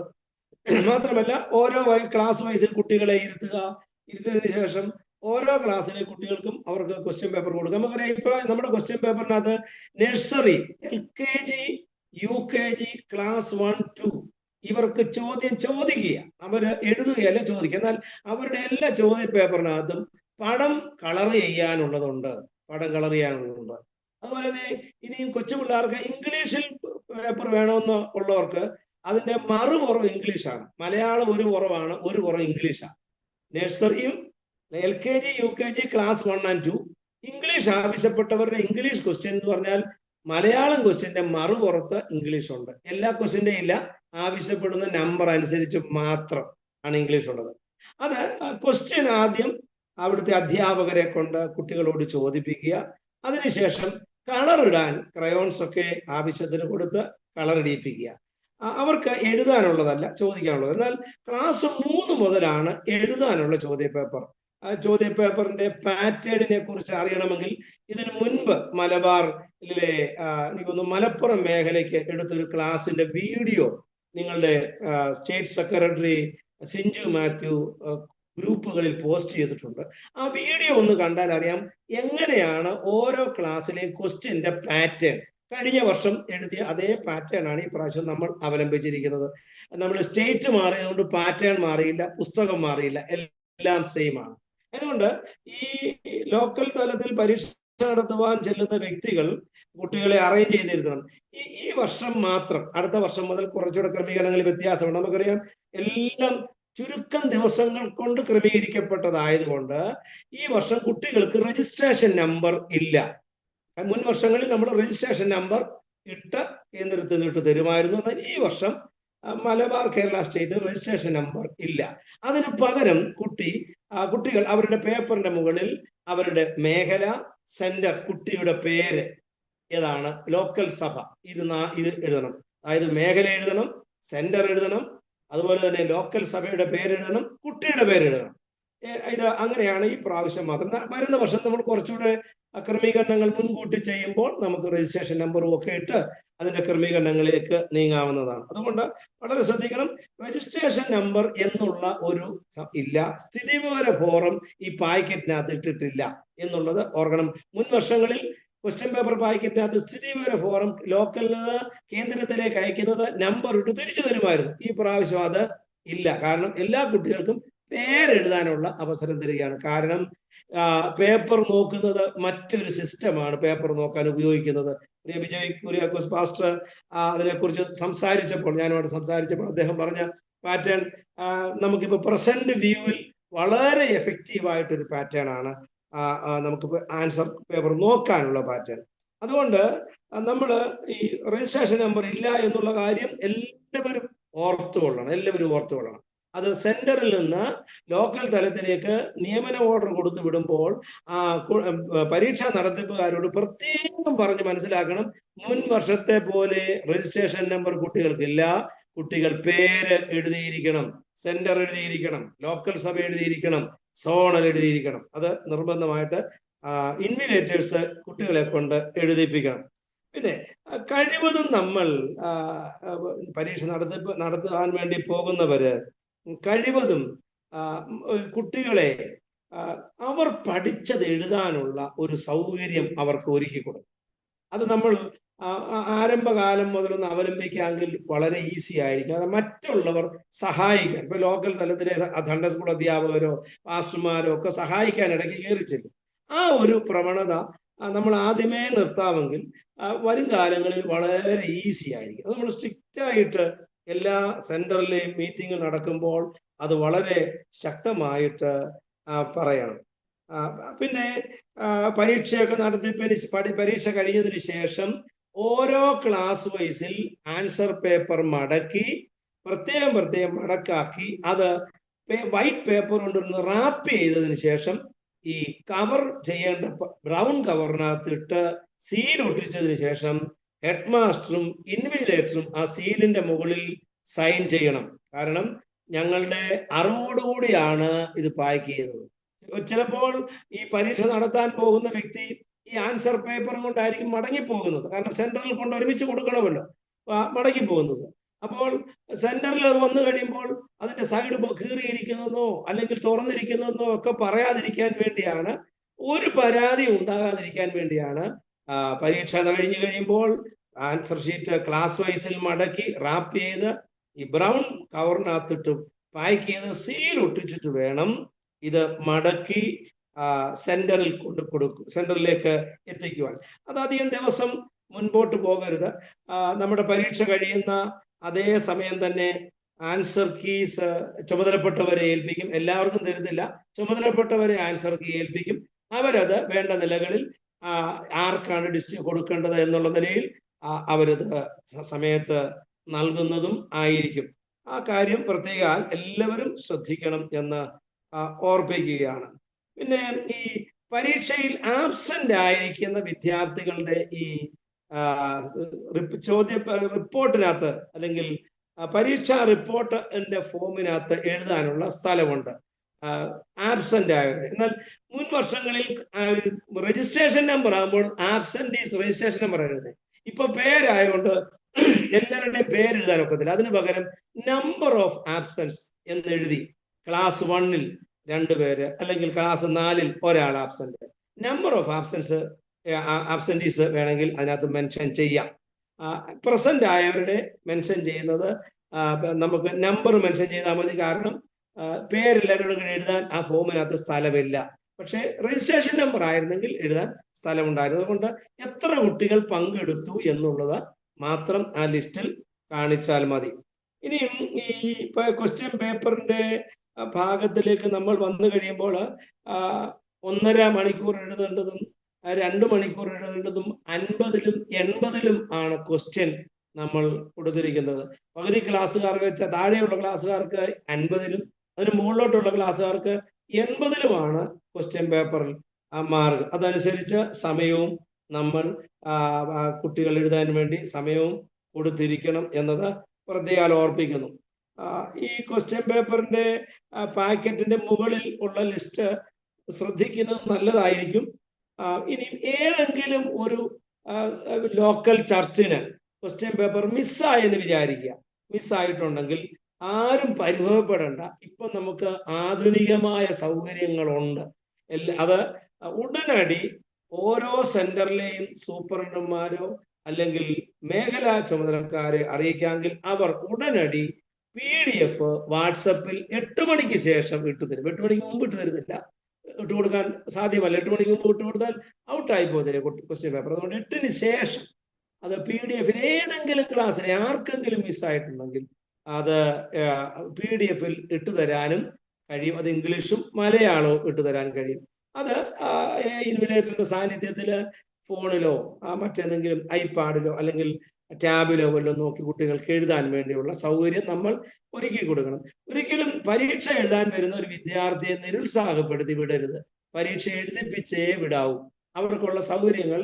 മാത്രമല്ല ഓരോ ക്ലാസ് വൈസിൽ കുട്ടികളെ ഇരുത്തിയതിനു ശേഷം ഓരോ ക്ലാസ്സിലെ കുട്ടികൾക്കും അവർക്ക് ക്വസ്റ്റ്യൻ പേപ്പർ കൊടുക്കും. നമുക്കറിയാം, ഇപ്പോൾ നമ്മുടെ ക്വസ്റ്റ്യൻ പേപ്പറിനകത്ത് നഴ്സറി, LKG, UKG, ക്ലാസ് 1, 2 ഇവർക്ക് ചോദ്യം ചോദിക്കുക, അവർ എഴുതുകയല്ല ചോദിക്കുക. എന്നാൽ അവരുടെ എല്ലാ ചോദ്യ പേപ്പറിനകത്തും പടം കളർ ചെയ്യാനുള്ളതുണ്ട്. അതുപോലെ തന്നെ ഇനിയും കൊച്ചു പിള്ളേർക്ക് ഇംഗ്ലീഷിൽ പേപ്പർ വേണമെന്ന് ഉള്ളവർക്ക് അതിന്റെ മറുപുറം ഇംഗ്ലീഷാണ്. മലയാളം ഒരു പുറമാണ്, ഒരു പുറം ഇംഗ്ലീഷാണ്. നഴ്സറിയും LKG, UKG, class 1 and 2 English ആവശ്യപ്പെട്ടവരുടെ ഇംഗ്ലീഷ് ക്വസ്റ്റ്യൻ എന്ന് പറഞ്ഞാൽ മലയാളം ക്വസ്റ്റ്യന്റെ മറുപുറത്ത് ഇംഗ്ലീഷ് ഉണ്ട്. എല്ലാ ക്വസ്റ്റ്യന്റെയും ഇല്ല, ആവശ്യപ്പെടുന്ന നമ്പർ അനുസരിച്ച് മാത്രം ആണ് ഇംഗ്ലീഷ് ഉള്ളത്. അത് ക്വസ്റ്റ്യൻ ആദ്യം അവിടുത്തെ അധ്യാപകരെ കൊണ്ട് കുട്ടികളോട് ചോദിപ്പിക്കുക. അതിനുശേഷം കളർ ഇടാൻ ക്രയോൺസ് ഒക്കെ ആവശ്യത്തിന് കൊടുത്ത് കളർ ഇടിയിപ്പിക്കുക. അവർക്ക് എഴുതാനുള്ളതല്ല, ചോദിക്കാനുള്ളത്. എന്നാൽ ക്ലാസ് 3 മുതലാണ് എഴുതാനുള്ള ചോദ്യ പേപ്പറിന്റെ പാറ്റേണിനെ കുറിച്ച് അറിയണമെങ്കിൽ ഇതിനു മുൻപ് മലബാറിലെ എനിക്കൊന്ന് മലപ്പുറം മേഖലയ്ക്ക് എടുത്തൊരു ക്ലാസിന്റെ വീഡിയോ നിങ്ങളുടെ സ്റ്റേറ്റ് സെക്രട്ടറി സിഞ്ചു മാത്യു ഗ്രൂപ്പുകളിൽ പോസ്റ്റ് ചെയ്തിട്ടുണ്ട്. ആ വീഡിയോ ഒന്ന് കണ്ടാൽ അറിയാം എങ്ങനെയാണ് ഓരോ ക്ലാസ്സിലെയും ക്വസ്റ്റ്യന്റെ പാറ്റേൺ. കഴിഞ്ഞ വർഷം എഴുതിയ അതേ പാറ്റേൺ ആണ് ഈ പ്രാവശ്യം നമ്മൾ അവലംബിച്ചിരിക്കുന്നത്. നമ്മൾ സ്റ്റേറ്റ് മാറിയതുകൊണ്ട് പാറ്റേൺ മാറിയില്ല, പുസ്തകം മാറിയില്ല, എല്ലാം സെയിം ആണ്. അതുകൊണ്ട് ഈ ലോക്കൽ തലത്തിൽ പരീക്ഷ നടത്തുവാൻ ചെല്ലുന്ന വ്യക്തികൾ കുട്ടികളെ അറേഞ്ച് ചെയ്തിരുത്തണം. ഈ വർഷം മാത്രം, അടുത്ത വർഷം മുതൽ കുറച്ചുകൂടെ ക്രമീകരണങ്ങളിൽ വ്യത്യാസമുണ്ട്. നമുക്കറിയാം, എല്ലാം ചുരുക്കം ദിവസങ്ങൾ കൊണ്ട് ക്രമീകരിക്കപ്പെട്ടതായതുകൊണ്ട് ഈ വർഷം കുട്ടികൾക്ക് രജിസ്ട്രേഷൻ നമ്പർ ഇല്ല. മുൻ വർഷങ്ങളിൽ നമ്മൾ രജിസ്ട്രേഷൻ നമ്പർ കേന്ദ്രത്തിൽ നിന്ന് ഇട്ട് തരുമായിരുന്നു. എന്നാൽ ഈ വർഷം Malabar Kerala state registration number ഇല്ല. അതിന് പകരം കുട്ടികൾ അവരുടെ പേപ്പറിന്റെ മുകളിൽ അവരുടെ മേഖല, സെന്റർ, കുട്ടിയുടെ പേര് ഏതാണ്, ലോക്കൽ സഭ, ഇത് എഴുതണം. അതായത് മേഖല എഴുതണം, സെന്റർ എഴുതണം, അതുപോലെ തന്നെ ലോക്കൽ സഭയുടെ പേരെഴുതണം, കുട്ടിയുടെ പേരെഴുതണം. ഇത് അങ്ങനെയാണ് ഈ പ്രാവശ്യം മാത്രം. വരുന്ന വർഷം നമ്മൾ കുറച്ചുകൂടെ ക്രമീകരണങ്ങൾ മുൻകൂട്ടി ചെയ്യുമ്പോൾ നമുക്ക് രജിസ്ട്രേഷൻ നമ്പറും ഒക്കെ ഇട്ട് അതിന്റെ ക്രമീകരണങ്ങളിലേക്ക് നീങ്ങാവുന്നതാണ്. അതുകൊണ്ട് വളരെ ശ്രദ്ധിക്കണം. രജിസ്ട്രേഷൻ നമ്പർ എന്നുള്ള ഒരു ഇല്ല, സ്ഥിതിവിവര ഫോറം ഈ പാക്കറ്റിനകത്ത് ഇട്ടിട്ടില്ല എന്നുള്ളത് ഓർക്കണം. മുൻ വർഷങ്ങളിൽ ക്വസ്റ്റ്യൻ പേപ്പർ പാക്കറ്റിനകത്ത് സ്ഥിതിവിവര ഫോറം ലോക്കലിൽ നിന്ന് കേന്ദ്രത്തിലേക്ക് അയക്കുന്നത് നമ്പർ ഇട്ട് തിരിച്ചു തരുമായിരുന്നു. ഈ പ്രാവശ്യം അത് ഇല്ല. കാരണം എല്ലാ കുട്ടികൾക്കും പേരെഴുതാനുള്ള അവസരം തരികയാണ്. കാരണം പേപ്പർ നോക്കുന്നത് മറ്റൊരു സിസ്റ്റമാണ് പേപ്പർ നോക്കാൻ ഉപയോഗിക്കുന്നത്. വിജയ് കുര്യാക്കോസ് പാസ്റ്റർ അതിനെക്കുറിച്ച് ഞാനോട് സംസാരിച്ചപ്പോൾ അദ്ദേഹം പറഞ്ഞ പാറ്റേൺ നമുക്കിപ്പോൾ പ്രസന്റ് വ്യൂവിൽ വളരെ എഫക്റ്റീവായിട്ടൊരു പാറ്റേൺ ആണ് നമുക്ക് ആൻസർ പേപ്പർ നോക്കാനുള്ള പാറ്റേൺ. അതുകൊണ്ട് നമ്മൾ ഈ രജിസ്ട്രേഷൻ നമ്പർ ഇല്ല എന്നുള്ള കാര്യം എല്ലാവരും ഓർത്തുകൊള്ളണം. അത് സെന്ററിൽ നിന്ന് ലോക്കൽ തലത്തിലേക്ക് നിയമന ഓർഡർ കൊടുത്തു വിടുമ്പോൾ പരീക്ഷാ നടത്തിപ്പുകാരോട് പ്രത്യേകം പറഞ്ഞ് മനസ്സിലാക്കണം, മുൻ വർഷത്തെ പോലെ രജിസ്ട്രേഷൻ നമ്പർ കുട്ടികൾക്കില്ല. കുട്ടികൾ പേര് എഴുതിയിരിക്കണം, സെന്റർ എഴുതിയിരിക്കണം, ലോക്കൽ സഭ എഴുതിയിരിക്കണം, സോണൽ എഴുതിയിരിക്കണം. അത് നിർബന്ധമായിട്ട് ഇൻവിലേറ്റേഴ്സ് കുട്ടികളെ കൊണ്ട് എഴുതിപ്പിക്കണം. പിന്നെ കഴിവതും നമ്മൾ പരീക്ഷ നടത്താൻ വേണ്ടി പോകുന്നവര് കഴിവതും കുട്ടികളെ അവർ പഠിച്ചത് എഴുതാനുള്ള ഒരു സൗകര്യം അവർക്ക് ഒരുക്കി കൊടുക്കും. അത് നമ്മൾ ആരംഭകാലം മുതലൊന്ന് അവലംബിക്കാമെങ്കിൽ വളരെ ഈസി ആയിരിക്കും. അത് മറ്റുള്ളവർ സഹായിക്കാൻ, ഇപ്പൊ ലോക്കൽ തലത്തിലെ സൺഡേ സ്കൂൾ അധ്യാപകരോ പാസ്റ്റർമാരോ ഒക്കെ സഹായിക്കാൻ ഇടയ്ക്ക് കയറിച്ചെല്ലും. ആ ഒരു പ്രവണത നമ്മൾ ആദ്യമേ നിർത്താമെങ്കിൽ വരും കാലങ്ങളിൽ വളരെ ഈസി ആയിരിക്കും. അത് നമ്മൾ സ്ട്രിക്റ്റ് ആയിട്ട് എല്ലാ സെന്ററിലെയും മീറ്റിംഗ് നടക്കുമ്പോൾ അത് വളരെ ശക്തമായിട്ട് പറയണം. പിന്നെ പരീക്ഷയൊക്കെ നടത്തി പരീക്ഷ കഴിഞ്ഞതിന് ശേഷം ഓരോ ക്ലാസ് വൈസിൽ ആൻസർ പേപ്പർ മടക്കി പ്രത്യേകം മടക്കാക്കി അത് വൈറ്റ് പേപ്പർ കൊണ്ടൊന്ന് റാപ്പ് ചെയ്തതിന് ശേഷം ഈ കവർ ചെയ്യേണ്ട ബ്രൗൺ കവറിനകത്ത് ഇട്ട് സീൽ ഒട്ടിച്ചതിന് ശേഷം ഹെഡ് മാസ്റ്ററും ഇൻവിജിലേറ്ററും ആ സീലിന്റെ മുകളിൽ സൈൻ ചെയ്യണം. കാരണം ഞങ്ങളുടെ അറിവോടുകൂടിയാണ് ഇത് പാക്ക് ചെയ്യുന്നത്. ചിലപ്പോൾ ഈ പരീക്ഷ നടത്താൻ പോകുന്ന വ്യക്തി ഈ ആൻസർ പേപ്പർ കൊണ്ടായിരിക്കും മടങ്ങിപ്പോകുന്നത്. കാരണം സെന്ററിൽ കൊണ്ട് ഒരുമിച്ച് കൊടുക്കണമല്ലോ, മടങ്ങിപ്പോകുന്നത്. അപ്പോൾ സെന്ററിൽ അത് വന്നു കഴിയുമ്പോൾ അതിന്റെ സൈഡ് കീറിയിരിക്കുന്നതെന്നോ അല്ലെങ്കിൽ തുറന്നിരിക്കുന്നതെന്നോ ഒക്കെ പറയാതിരിക്കാൻ വേണ്ടിയാണ്, ഒരു പരാതി ഉണ്ടാകാതിരിക്കാൻ വേണ്ടിയാണ് പരീക്ഷ കഴിഞ്ഞു കഴിയുമ്പോൾ ആൻസർ ഷീറ്റ് ക്ലാസ് വൈസിൽ മടക്കി റാപ്പ് ചെയ്ത് ഈ ബ്രൗൺ കവറിനകത്തിട്ട് പാക്ക് ചെയ്ത് സീൽ ഒട്ടിച്ചിട്ട് വേണം ഇത് മടക്കി സെന്ററിൽ സെന്ററിലേക്ക് എത്തിക്കുവാൻ. അത് അധികം ദിവസം മുൻപോട്ട് പോകരുത്. നമ്മുടെ പരീക്ഷ കഴിയുന്ന അതേ സമയം തന്നെ ആൻസർ കീസ് ചുമതലപ്പെട്ടവരെ ഏൽപ്പിക്കും. എല്ലാവർക്കും തരുന്നില്ല, ചുമതലപ്പെട്ടവരെ ആൻസർ കീ ഏൽപ്പിക്കും. അവരത് വേണ്ട നിലകളിൽ ആർക്കാണ് കൊടുക്കേണ്ടത് എന്നുള്ള നിലയിൽ അവരത് സമയത്ത് നൽകുന്നതും ആയിരിക്കും. ആ കാര്യം പ്രത്യേകം എല്ലാവരും ശ്രദ്ധിക്കണം എന്ന് ഓർപ്പിക്കുകയാണ്. പിന്നെ ഈ പരീക്ഷയിൽ ആബ്സെന്റ് ആയിരിക്കുന്ന വിദ്യാർത്ഥികളുടെ ഈ റിപ്പോർട്ടിനകത്ത് അല്ലെങ്കിൽ പരീക്ഷാ റിപ്പോർട്ടിന്റെ ഫോമിനകത്ത് എഴുതാനുള്ള സ്ഥലമുണ്ട് ആബ്സെന്റ് ആയവർ. എന്നാൽ മുൻ വർഷങ്ങളിൽ രജിസ്ട്രേഷൻ നമ്പർ ആകുമ്പോൾ ആബ്സെന്റീസ് രജിസ്ട്രേഷൻ നമ്പർ എഴുതുന്നത്. ഇപ്പൊ പേരായതുകൊണ്ട് എല്ലാവരുടെയും പേര് എഴുതാൻ ഒക്കത്തില്ല. അതിന് പകരം നമ്പർ ഓഫ് ആബ്സെൻസ് എന്ന് എഴുതി ക്ലാസ് 1-ൽ 2 പേര് അല്ലെങ്കിൽ ക്ലാസ് 4-ൽ ഒരാൾ ആബ്സെന്റ്, നമ്പർ ഓഫ് ആബ്സെന്റീസ് വേണമെങ്കിൽ അതിനകത്ത് മെൻഷൻ ചെയ്യാം. പ്രസന്റ് ആയവരുടെ മെൻഷൻ ചെയ്യുന്നത് നമുക്ക് നമ്പർ മെൻഷൻ ചെയ്താൽ മതി. കാരണം പേരെല്ലാവരോടും എഴുതാൻ ആ ഫോമിനകത്ത് സ്ഥലമില്ല. പക്ഷെ രജിസ്ട്രേഷൻ നമ്പർ ആയിരുന്നെങ്കിൽ എഴുതാൻ സ്ഥലമുണ്ടായിരുന്നു. അതുകൊണ്ട് എത്ര കുട്ടികൾ പങ്കെടുത്തു എന്നുള്ളത് മാത്രം ആ ലിസ്റ്റിൽ കാണിച്ചാൽ മതി. ഇനിയും ഈ ക്വസ്റ്റ്യൻ പേപ്പറിന്റെ ഭാഗത്തിലേക്ക് നമ്മൾ വന്നു കഴിയുമ്പോൾ 1.5 മണിക്കൂർ എഴുതേണ്ടതും 2 മണിക്കൂർ എഴുതേണ്ടതും 50-ലും 80-ലും ആണ് ക്വസ്റ്റ്യൻ നമ്മൾ കൊടുത്തിരിക്കുന്നത്. പകുതി ക്ലാസ്സുകാർക്ക് വെച്ച താഴെയുള്ള ക്ലാസ്സുകാർക്ക് 50-ലും അതിന് മുകളിലോട്ടുള്ള ക്ലാസ്സുകാർക്ക് 80-ലുമാണ് ക്വസ്റ്റ്യൻ പേപ്പറിൽ മാർക്ക്. അതനുസരിച്ച് സമയവും നമ്മൾ കുട്ടികൾ എഴുതാൻ വേണ്ടി സമയവും കൊടുത്തിരിക്കണം എന്നത് പ്രത്യേകം ഓർപ്പിക്കുന്നു. ഈ ക്വസ്റ്റ്യൻ പേപ്പറിന്റെ പാക്കറ്റിന്റെ മുകളിൽ ഉള്ള ലിസ്റ്റ് ശ്രദ്ധിക്കുന്നത് നല്ലതായിരിക്കും. ഇനി ഏതെങ്കിലും ഒരു ലോക്കൽ ചർച്ചിന് ക്വസ്റ്റ്യൻ പേപ്പർ മിസ്സായെന്ന് വിചാരിക്കുക. മിസ്സായിട്ടുണ്ടെങ്കിൽ ആരും പരിഭവപ്പെടേണ്ട. ഇപ്പൊ നമുക്ക് ആധുനികമായ സൗകര്യങ്ങളുണ്ട്. അത് ഉടനടി ഓരോ സെന്ററിലെയും സൂപ്രണ്ടന്മാരോ അല്ലെങ്കിൽ മേഖലാ ചുമതലക്കാരെ അറിയിക്കാമെങ്കിൽ അവർ ഉടനടി PDF വാട്സപ്പിൽ 8 മണിക്ക് ശേഷം ഇട്ടുതരും. 8 മണിക്ക് മുമ്പ് ഇട്ട് തരുന്നില്ല, ഇട്ടുകൊടുക്കാൻ സാധ്യമല്ല. 8 മണിക്ക് മുമ്പ് ഇട്ടുകൊടുത്താൽ ഔട്ടായി പോകുന്നില്ലേ ക്വസ്റ്റ്യൻ പേപ്പർ. അതുകൊണ്ട് 8-ന് ശേഷം അത് PDF-ൽ ഏതെങ്കിലും ക്ലാസ്സിൽ ആർക്കെങ്കിലും മിസ്സായിട്ടുണ്ടെങ്കിൽ അത് PDF-ൽ ഇട്ടുതരാനും കഴിയും. അത് ഇംഗ്ലീഷും മലയാളവും ഇട്ടുതരാൻ കഴിയും. അത് ഇൻവിജിലേറ്ററിന്റെ സാന്നിധ്യത്തില് ഫോണിലോ മറ്റേതെങ്കിലും ഐപാഡിലോ അല്ലെങ്കിൽ ടാബിലോ വല്ലതും നോക്കി കുട്ടികൾക്ക് എഴുതാൻ വേണ്ടിയുള്ള സൗകര്യം നമ്മൾ ഒരുക്കി കൊടുക്കണം. ഒരിക്കലും പരീക്ഷ എഴുതാൻ വരുന്ന ഒരു വിദ്യാർത്ഥിയെ നിരുത്സാഹപ്പെടുത്തി വിടരുത്. പരീക്ഷ എഴുതിപ്പിച്ചേ വിടാവൂ. അവർക്കുള്ള സൗകര്യങ്ങൾ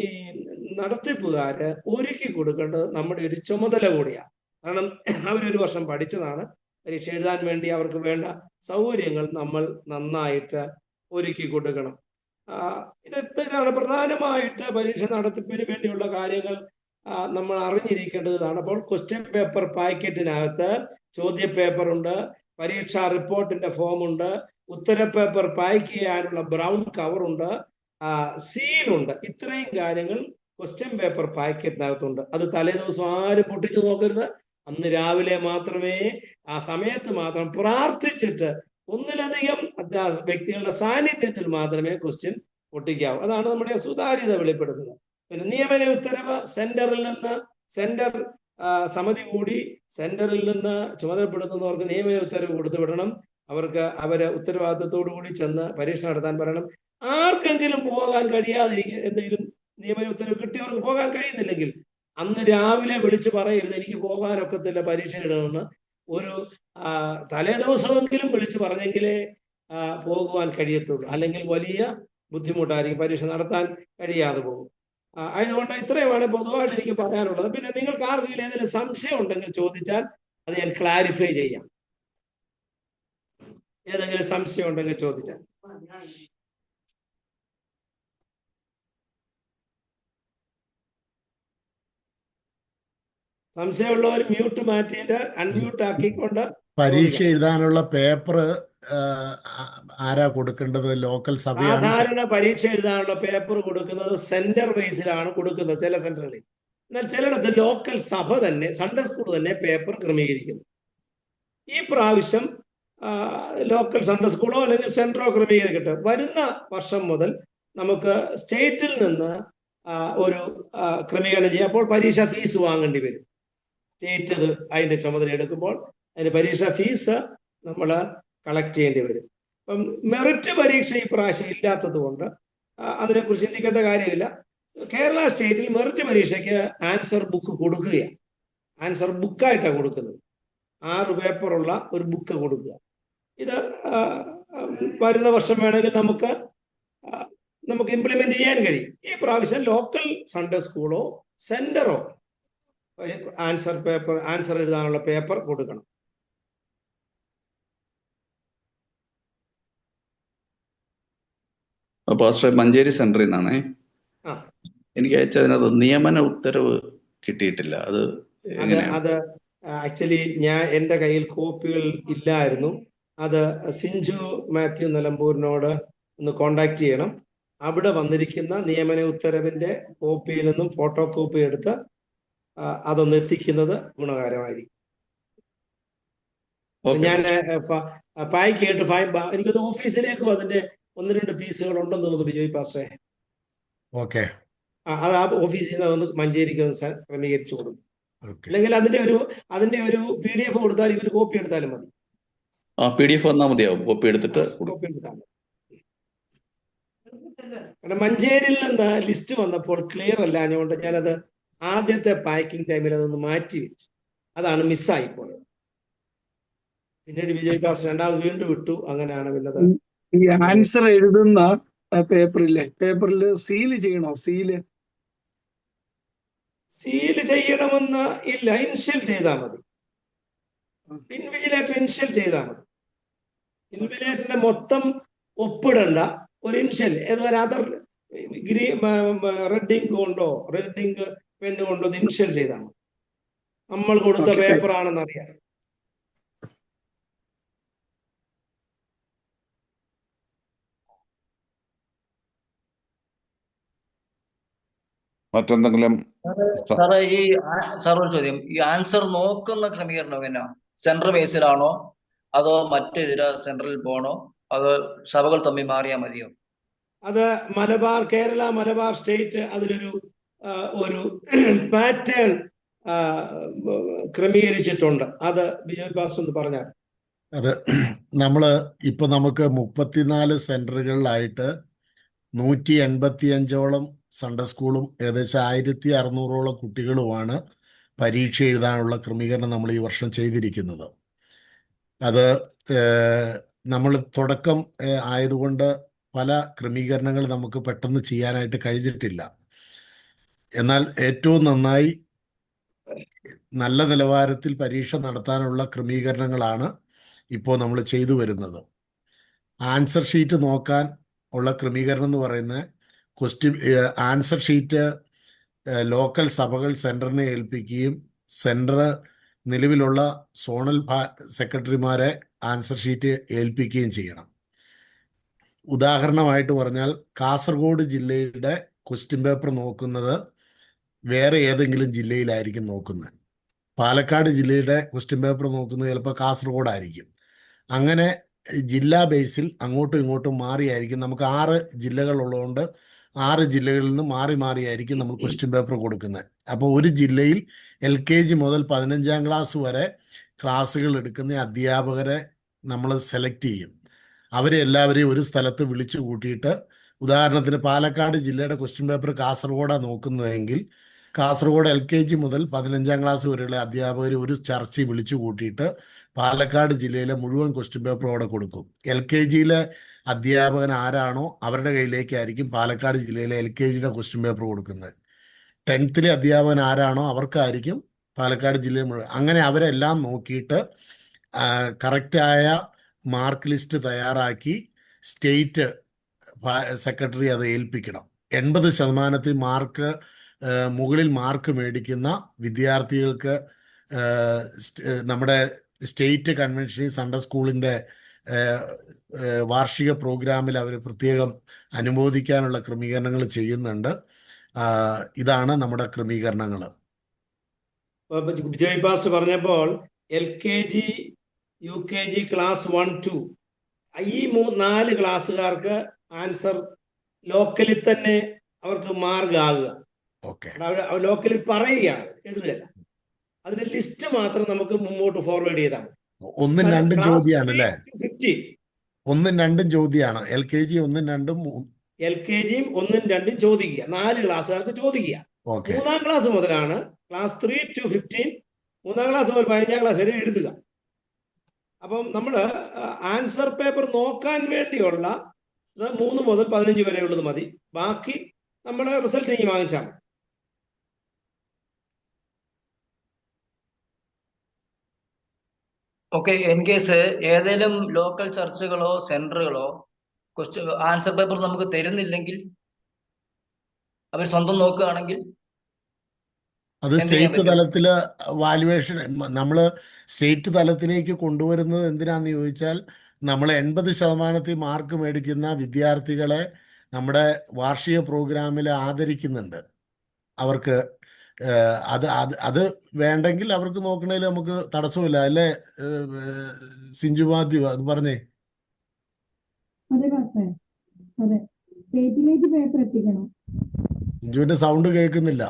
ഈ നടത്തിപ്പുകാര് ഒരുക്കി കൊടുക്കേണ്ടത് നമ്മുടെ ഒരു ചുമതല കൂടിയാണ്. കാരണം അവരൊരു വർഷം പഠിച്ചതാണ്. പരീക്ഷ എഴുതാൻ വേണ്ടി അവർക്ക് വേണ്ട സൗകര്യങ്ങൾ നമ്മൾ നന്നായിട്ട് ഒരുക്കി കൊടുക്കണം. ഇതാണ് പ്രധാനമായിട്ട് പരീക്ഷ നടത്തിപ്പിന് വേണ്ടിയുള്ള കാര്യങ്ങൾ നമ്മൾ അറിഞ്ഞിരിക്കേണ്ടതാണ്. അപ്പോൾ ക്വസ്റ്റ്യൻ പേപ്പർ പാക്കറ്റിനകത്ത് ചോദ്യ പേപ്പർ ഉണ്ട്, പരീക്ഷാ റിപ്പോർട്ടിന്റെ ഫോം ഉണ്ട്, ഉത്തര പേപ്പർ പാക്ക് ചെയ്യാനുള്ള ബ്രൗൺ കവർ ഉണ്ട്, സീലുണ്ട്. ഇത്രയും കാര്യങ്ങൾ ക്വസ്റ്റ്യൻ പേപ്പർ പാക്കറ്റിനകത്തുണ്ട്. അത് തലേദിവസം ആരും പൊട്ടിച്ചു നോക്കരുത്. അന്ന് രാവിലെ മാത്രമേ, ആ സമയത്ത് മാത്രം പ്രാർത്ഥിച്ചിട്ട് ഒന്നിലധികം വ്യക്തികളുടെ സാന്നിധ്യത്തിൽ മാത്രമേ ക്വസ്റ്റ്യൻ പൊട്ടിക്കാവൂ. അതാണ് നമ്മുടെ സുതാര്യത വെളിപ്പെടുത്തുന്നത്. പിന്നെ നിയമന ഉത്തരവ് സെന്റർ സമിതി കൂടി സെന്ററിൽ നിന്ന് ചുമതലപ്പെടുത്തുന്നവർക്ക് നിയമന ഉത്തരവ് കൊടുത്തു വിടണം. അവര് ഉത്തരവാദിത്തത്തോടു കൂടി ചെന്ന് പരീക്ഷ നടത്താൻ പറയണം. ആർക്കെങ്കിലും പോകാൻ കഴിയാതിരിക്കുക, എന്തെങ്കിലും നിയമന ഉത്തരവ് കിട്ടിയവർക്ക് പോകാൻ കഴിയുന്നില്ലെങ്കിൽ അന്ന് രാവിലെ വിളിച്ചു പറയരുത് എനിക്ക് പോകാനൊക്കത്തില്ല പരീക്ഷ ഇടണമെന്ന്. ഒരു തലേ ദിവസമെങ്കിലും വിളിച്ചു പറഞ്ഞെങ്കിലേ പോകുവാൻ കഴിയത്തുള്ളൂ. അല്ലെങ്കിൽ വലിയ ബുദ്ധിമുട്ടായിരിക്കും, പരീക്ഷ നടത്താൻ കഴിയാതെ പോകും. അതുകൊണ്ട് ഇത്രയുമാണ് പൊതുവായിട്ട് എനിക്ക് പറയാനുള്ളത്. പിന്നെ നിങ്ങൾക്ക് ആർക്കെങ്കിലും ഏതെങ്കിലും സംശയം ഉണ്ടെങ്കിൽ ചോദിച്ചാൽ അത് ഞാൻ ക്ലാരിഫൈ ചെയ്യാം. ഏതെങ്കിലും സംശയം ഉണ്ടെങ്കിൽ ചോദിച്ചാൽ. സംശയമുള്ളവർ മ്യൂട്ട് മാറ്റിയിട്ട് അൺമ്യൂട്ട് ആക്കിക്കൊണ്ട്. പരീക്ഷ എഴുതാനുള്ള പേപ്പർ ആരാ കൊടുക്കേണ്ടത്? ലോക്കൽ സഭയാണ്. സാധാരണ പരീക്ഷ എഴുതാനുള്ള പേപ്പർ കൊടുക്കുന്നത് സെന്റർ വൈസിലാണ് കൊടുക്കുന്നത് ചില സെന്ററുകളിൽ. എന്നാൽ ചിലയിടത്ത് ലോക്കൽ സഭ തന്നെ, സൺഡേ സ്കൂൾ തന്നെ പേപ്പർ ക്രമീകരിക്കുന്നു. ഈ പ്രാവശ്യം ലോക്കൽ സൺഡേ സ്കൂളോ അല്ലെങ്കിൽ സെന്ററോ ക്രമീകരിക്കട്ടെ. വരുന്ന വർഷം മുതൽ നമുക്ക് സ്റ്റേറ്റിൽ നിന്ന് ഒരു ക്രമീകരണം ചെയ്യാം. അപ്പോൾ പരീക്ഷ ഫീസ് വാങ്ങേണ്ടി വരും. സ്റ്റേറ്റ് അതിന്റെ ചുമതല എടുക്കുമ്പോൾ അതിന് പരീക്ഷ ഫീസ് നമ്മൾ കളക്ട് ചെയ്യേണ്ടി വരും. അപ്പം മെറിറ്റ് പരീക്ഷ ഈ പ്രാവശ്യം ഇല്ലാത്തത് കൊണ്ട് അതിനെക്കുറിച്ച് ചിന്തിക്കേണ്ട കാര്യമില്ല. കേരള സ്റ്റേറ്റിൽ മെറിറ്റ് പരീക്ഷയ്ക്ക് ആൻസർ ബുക്ക് കൊടുക്കുകയാണ്. ആൻസർ ബുക്കായിട്ടാണ് കൊടുക്കുന്നത്. 6 പേപ്പറുള്ള ഒരു ബുക്ക് കൊടുക്കുക. ഇത് വരുന്ന വർഷം വേണമെങ്കിൽ നമുക്ക് ഇംപ്ലിമെന്റ് ചെയ്യാൻ കഴിയും. ഈ പ്രാവശ്യം ലോക്കൽ സൺഡേ സ്കൂളോ സെന്ററോ ആൻസർ എഴുതാനുള്ള പേപ്പർ കൊടുക്കണം. പാസ്റ്റർ മഞ്ചേരി സെന്ററിൽ നിന്നാണേ. എനിക്ക് അയച്ചതിനകത്ത് നിയമന ഉത്തരവ് കിട്ടിയിട്ടില്ല. അത് ആക്ച്വലി എന്റെ കയ്യിൽ കോപ്പികൾ ഇല്ലായിരുന്നു. അത് സിഞ്ചു മാത്യു നിലമ്പൂരിനോട് ഒന്ന് കോണ്ടാക്ട് ചെയ്യണം. അവിടെ വന്നിരിക്കുന്ന നിയമന ഉത്തരവിന്റെ കോപ്പിയിൽ നിന്നും ഫോട്ടോ കോപ്പി എടുത്ത് അതൊന്ന് എത്തിക്കുന്നത് ഗുണകരമായിരിക്കും. ഞാൻ പായ്ക്ക് കേട്ട് എനിക്കത് ഓഫീസിലേക്കും അതിന്റെ 1-2 പീസുകൾ ഉണ്ടെന്ന് തോന്നുന്നു ബിജോയ് പാസ്റ്റേ. ഓക്കെ, അത് ആ ഓഫീസിൽ നിന്ന് ഒന്ന് മഞ്ചേരിക്ക് ക്രമീകരിച്ചു കൊടുക്കും. അല്ലെങ്കിൽ അതിന്റെ ഒരു PDF കൊടുത്താൽ ഇവര് കോപ്പി എടുത്താലും മതി. PDF വന്നാൽ മതിയാവും, കോപ്പി എടുത്തിട്ട് കോപ്പി എടുത്താൽ മതി. കാരണം മഞ്ചേരിയിൽ നിന്ന് ലിസ്റ്റ് വന്നപ്പോൾ ക്ലിയർ അല്ല, അതുകൊണ്ട് ഞാനത് ആദ്യത്തെ പാക്കിംഗ് ടൈമിൽ അതൊന്ന് മാറ്റി വെച്ചു. അതാണ് മിസ്സായി പോയത്. പിന്നീട് വിജയ് പാസ്റ്റർ രണ്ടാമത് വീണ്ടും വിട്ടു. അങ്ങനെയാണ് പിന്നത്. ഈ ആൻസർ എഴുതുന്ന പേപ്പറിൽ സീല് ചെയ്യണോ? സീല് ചെയ്യണമെന്ന് ഇല്ല, ഇൻഷ്യൽ ചെയ്താൽ മതി. ഇൻവിജിലേറ്റർ ഇൻഷ്യൽ ചെയ്താൽ മതി. ഇൻവിജിലേറ്ററിന്റെ മൊത്തം ഒപ്പിടണ്ട, ഒരു ഇൻഷ്യൽ ഏതൊരു അതർ റെഡ് ഇങ്ക് പെന്ന് കൊണ്ടോ ഇൻഷ്യൽ ചെയ്താൽ മതി. നമ്മൾ കൊടുത്ത പേപ്പർ ആണെന്ന് അറിയാം. മറ്റെന്തെങ്കിലും? സാറേ ഒരു ചോദ്യം. ഈ ആൻസർ നോക്കുന്ന ക്രമീകരണം എങ്ങനെയാ? സെൻട്രൽ ബേസിലാണോ അതോ മറ്റേതിര സെൻട്രലിൽ പോകണോ അതോ സഭകൾ തമ്മിൽ മാറിയാൽ മതിയോ? അത് കേരള മലബാർ സ്റ്റേറ്റ് അതിലൊരു പാറ്റേൺ ക്രമീകരിച്ചിട്ടുണ്ട്. അത് ബിജോയ് പാസ്റ്റർ ഒന്ന് പറഞ്ഞാൽ. അത് നമുക്ക് 34 സെന്ററുകളിലായിട്ട് 185ഓളം സൺഡേ സ്കൂളും ഏകദേശം 1600ഓളം കുട്ടികളുമാണ് പരീക്ഷ എഴുതാനുള്ള ക്രമീകരണം നമ്മൾ ഈ വർഷം ചെയ്തിരിക്കുന്നത്. അത് നമ്മൾ തുടക്കം ആയതുകൊണ്ട് പല ക്രമീകരണങ്ങൾ നമുക്ക് പെട്ടെന്ന് ചെയ്യാനായിട്ട് കഴിഞ്ഞിട്ടില്ല. എന്നാൽ ഏറ്റവും നന്നായി നല്ല നിലവാരത്തിൽ പരീക്ഷ നടത്താനുള്ള ക്രമീകരണങ്ങളാണ് ഇപ്പോൾ നമ്മൾ ചെയ്തു വരുന്നത്. ആൻസർ ഷീറ്റ് നോക്കാൻ ഉള്ള ക്രമീകരണം എന്ന് പറയുന്നത് ആൻസർ ഷീറ്റ് ലോക്കൽ സഭകൾ സെൻറ്ററിനെ ഏൽപ്പിക്കുകയും സെൻറ്റർ നിലവിലുള്ള സോണൽ സെക്രട്ടറിമാരെ ആൻസർ ഷീറ്റ് ഏൽപ്പിക്കുകയും ചെയ്യണം. ഉദാഹരണമായിട്ട് പറഞ്ഞാൽ കാസർഗോഡ് ജില്ലയുടെ ക്വസ്റ്റ്യൻ പേപ്പർ നോക്കുന്നത് വേറെ ഏതെങ്കിലും ജില്ലയിലായിരിക്കും നോക്കുന്നത്. പാലക്കാട് ജില്ലയുടെ ക്വസ്റ്റ്യൻ പേപ്പർ നോക്കുന്നത് ചിലപ്പോൾ കാസർഗോഡായിരിക്കും. അങ്ങനെ ജില്ലാ ബേസിൽ അങ്ങോട്ടും ഇങ്ങോട്ടും മാറിയായിരിക്കും. നമുക്ക് 6 ജില്ലകളുള്ളതുകൊണ്ട് 6 ജില്ലകളിൽ നിന്ന് മാറി മാറിയായിരിക്കും നമ്മൾ ക്വസ്റ്റ്യൻ പേപ്പർ കൊടുക്കുന്നത്. അപ്പോൾ ഒരു ജില്ലയിൽ LKG മുതൽ 15ാം ക്ലാസ് വരെ ക്ലാസ്സുകൾ എടുക്കുന്ന അധ്യാപകരെ നമ്മൾ സെലക്ട് ചെയ്യും. അവരെ എല്ലാവരെയും ഒരു സ്ഥലത്ത് വിളിച്ചു കൂട്ടിയിട്ട്, ഉദാഹരണത്തിന് പാലക്കാട് ജില്ലയുടെ ക്വസ്റ്റ്യൻ പേപ്പർ കാസർഗോഡാണ് നോക്കുന്നതെങ്കിൽ കാസർഗോഡ് LKG മുതൽ 15ാം ക്ലാസ് വരെയുള്ള അധ്യാപകർ ഒരു ചർച്ചയിൽ വിളിച്ചു കൂട്ടിയിട്ട് പാലക്കാട് ജില്ലയിലെ മുഴുവൻ ക്വസ്റ്റ്യൻ പേപ്പർ അവിടെ കൊടുക്കും. LKGയിലെ അധ്യാപകൻ ആരാണോ അവരുടെ കയ്യിലേക്കായിരിക്കും പാലക്കാട് ജില്ലയിലെ LKGയുടെ ക്വസ്റ്റ്യൻ പേപ്പർ കൊടുക്കുന്നത്. 10th അധ്യാപകൻ ആരാണോ അവർക്കായിരിക്കും പാലക്കാട് ജില്ലയിൽ മുഴുവൻ. അങ്ങനെ അവരെല്ലാം നോക്കിയിട്ട് കറക്റ്റായ മാർക്ക് ലിസ്റ്റ് തയ്യാറാക്കി സ്റ്റേറ്റ് സെക്രട്ടറി അത് ഏൽപ്പിക്കണം. 80% മാർക്ക് മുകളിൽ മാർക്ക് മേടിക്കുന്ന വിദ്യാർത്ഥികൾക്ക് നമ്മുടെ സ്റ്റേറ്റ് കൺവെൻഷനിൽ സൺഡേ സ്കൂളിൻ്റെ വാർഷിക പ്രോഗ്രാമിൽ അവർ പ്രത്യേകം അനുമോദിക്കാനുള്ള ക്രമീകരണങ്ങൾ ചെയ്യുന്നുണ്ട്. ഇതാണ് നമ്മുടെ ക്രമീകരണങ്ങൾ. ജോയ് പാസ്റ്റർ പറഞ്ഞപ്പോൾ LKG UKG ക്ലാസ് 1-2 ഈ 4 ക്ലാസ്സുകാർക്ക് ആൻസർ ലോക്കലിൽ തന്നെ അവർക്ക് മാർഗാകുക. ലോക്കലിൽ പറയുകയാണ്, എഴുതുകയല്ല. അതിന്റെ ലിസ്റ്റ് മാത്രം നമുക്ക് മുമ്പോട്ട് ഫോർവേഡ് ചെയ്താൽ മതി. 1ഉം 2ഉം ചോദ്യമാണ് അല്ലേ? 1ഉം 2ഉം ചോദ്യമാണ്. LKG 1ഉം 2ഉം LKGയും 1ഉം 2ഉം ചോദിക്കുക. 4 ക്ലാസ്സുകാർക്ക് ചോദിക്കുക. 3ാം ക്ലാസ് മുതലാണ് ക്ലാസ് 3 to 15, 3ാം ക്ലാസ് മുതൽ 15ാം ക്ലാസ് വരെ എഴുതുക. അപ്പം നമ്മൾ ആൻസർ പേപ്പർ നോക്കാൻ വേണ്ടിയുള്ള 3 മുതൽ 15 വരെ ഉള്ളത് മതി. ബാക്കി നമ്മുടെ റിസൾട്ട് ഇനി വാങ്ങിച്ചാൽ മതി. ഓക്കെ. ഇൻ കേസ് ഏതെങ്കിലും ലോക്കൽ ചർച്ചുകളോ സെന്ററുകളോ ആൻസർ പേപ്പർ നമുക്ക് തരുന്നില്ലെങ്കിൽ, അവർ സ്വന്തം നോക്കുകയാണെങ്കിൽ അത് സ്റ്റേറ്റ് തലത്തിൽ വാല്യുവേഷൻ നമ്മൾ സ്റ്റേറ്റ് തലത്തിലേക്ക് കൊണ്ടുവരുന്നത് എന്തിനാന്ന് ചോദിച്ചാൽ, നമ്മൾ 80% മാർക്ക് മേടിക്കുന്ന വിദ്യാർത്ഥികളെ നമ്മുടെ വാർഷിക പ്രോഗ്രാമിൽ ആദരിക്കുന്നുണ്ട്. അവർക്ക് അത് വേണ്ടെങ്കിൽ അവർക്ക് നോക്കണേൽ നമുക്ക് തടസ്സമില്ല അല്ലേ? സിഞ്ചു മാത്യു അത് പറഞ്ഞേ. സിഞ്ചുവിന്റെ സൗണ്ട് കേൾക്കുന്നില്ല.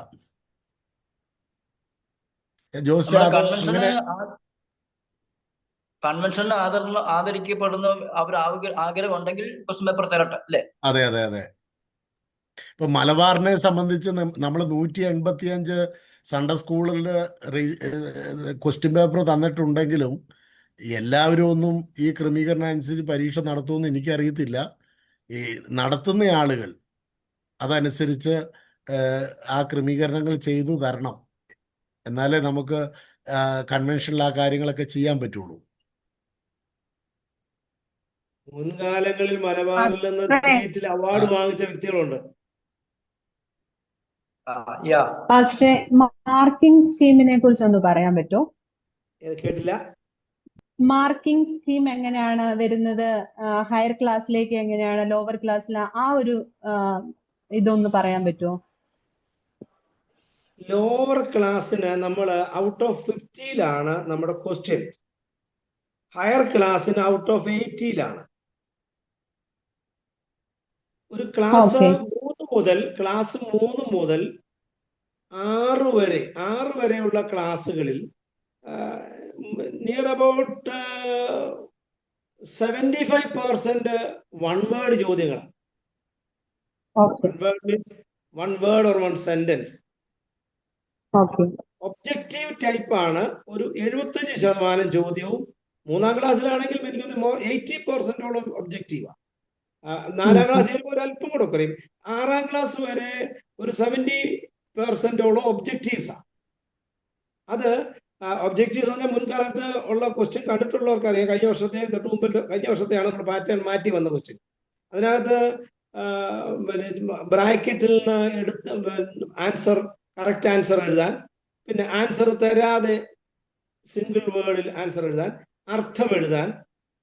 ജോസ് കൺവെൻഷന് ആദരിക്കപ്പെടുന്ന അവർ ആഗ്രഹം ഉണ്ടെങ്കിൽ ക്വസ്റ്റ്യൻ പേപ്പർ തരട്ടെ അല്ലേ? അതെ അതെ അതെ. ഇപ്പൊ മലബാറിനെ സംബന്ധിച്ച് നമ്മൾ 185 സൺഡേ സ്കൂളിൽ ക്വസ്റ്റ്യൻ പേപ്പർ തന്നിട്ടുണ്ടെങ്കിലും എല്ലാവരും ഒന്നും ഈ ക്രമീകരണം അനുസരിച്ച് പരീക്ഷ നടത്തുമെന്ന് എനിക്കറിയത്തില്ല. ഈ നടത്തുന്ന ആളുകൾ അതനുസരിച്ച് ആ ക്രമീകരണങ്ങൾ ചെയ്തു തരണം. എന്നാലേ നമുക്ക് കൺവെൻഷനിൽ ആ കാര്യങ്ങളൊക്കെ ചെയ്യാൻ പറ്റുള്ളൂ. മുൻകാലങ്ങളിൽ മലബാറിൽ നിന്ന് സ്റ്റേറ്റിൽ അവാർഡ് വാങ്ങിച്ച വ്യക്തികളുണ്ട്. പക്ഷേ മാർക്കിംഗ് സ്കീമിനെ കുറിച്ച് ഒന്ന് പറയാൻ പറ്റുമോ? കേട്ടില്ല. മാർക്കിംഗ് സ്കീം എങ്ങനെയാണ് വരുന്നത്? ഹയർ ക്ലാസ്സിലേക്ക് എങ്ങനെയാണ്, ലോവർ ക്ലാസ്സിൽ ആ ഒരു ഇതൊന്ന് പറയാൻ പറ്റുമോ? ലോവർ ക്ലാസ്സിന് നമ്മൾ ഔട്ട് ഓഫ് 50ലാണ് നമ്മുടെ ക്വസ്റ്റ്യൻ. ഹയർ ക്ലാസ്സിന് ഔട്ട് ഓഫ് 80ലാണ്. ഒരു ക്ലാസ് 3 മുതൽ 6 വരെയുള്ള ക്ലാസ്സുകളിൽ നിയർ അബൌട്ട് 75% വൺ വേർഡ് ചോദ്യങ്ങളാണ്. One word or one sentence. Objective type ആണ് ഒരു 75% ചോദ്യവും. 3ാം ക്ലാസ്സിലാണെങ്കിൽ എനിക്ക് 80%ഓളം ഒബ്ജക്റ്റീവാണ്. 4ാം ക്ലാസ് ചിലപ്പോൾ ഒരു അല്പം കൂടെ കുറയും. 6ാം ക്ലാസ് വരെ ഒരു 70%ഓളം ഒബ്ജക്റ്റീവ്സാണ്. അത് ഒബ്ജക്റ്റീവ്സ് പറഞ്ഞാൽ മുൻകാലത്ത് ഉള്ള ക്വസ്റ്റ്യൻ കണ്ടിട്ടുള്ളവർക്ക് അറിയാം. കഴിഞ്ഞ വർഷത്തെയാണ് നമ്മുടെ പാറ്റേൺ മാറ്റി വന്ന ക്വസ്റ്റ്യൻ. അതിനകത്ത് ബ്രാക്കറ്റിൽ നിന്ന് എടുത്ത് ആൻസർ, കറക്റ്റ് ആൻസർ എഴുതാൻ, പിന്നെ ആൻസർ തരാതെ സിംഗിൾ വേർഡിൽ ആൻസർ എഴുതാൻ, അർത്ഥം എഴുതാൻ,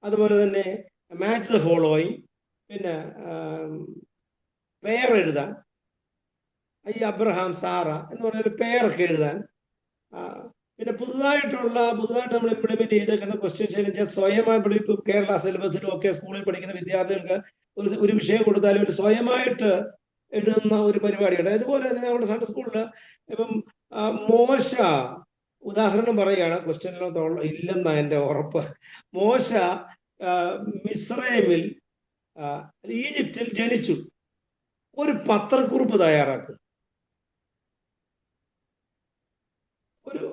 അതുപോലെ തന്നെ മാച്ച് ദ ഫോളോയിങ്, പിന്നെ പേർ എഴുതാൻ, ഈ അബ്രഹാം, സാറ എന്ന് പറഞ്ഞൊരു പേരൊക്കെ എഴുതാൻ, പിന്നെ പുതുതായിട്ട് നമ്മൾ ഇംപ്ലിമെന്റ് ചെയ്തേക്കുന്ന ക്വസ്റ്റ്യൻസ് സ്വയമായി ഇപ്പം കേരള സിലബസിലും ഒക്കെ സ്കൂളിൽ പഠിക്കുന്ന വിദ്യാർത്ഥികൾക്ക് ഒരു വിഷയം കൊടുത്താലും ഒരു സ്വയമായിട്ട് എഴുതുന്ന ഒരു പരിപാടിയുണ്ട്. അതുപോലെ തന്നെ നമ്മുടെ സൺഡേ സ്കൂളിൽ ഇപ്പം മോശ, ഉദാഹരണം പറയുകയാണ്, ക്വസ്റ്റ്യനിലൊന്നും ഇല്ലെന്നാ എൻ്റെ ഉറപ്പ്. മോശ മിസ്രൈമിൽ ഈജിപ്തിൽ ജനിച്ചു. ഒരു പത്രക്കുറിപ്പ് തയ്യാറാക്കുക. ഒരു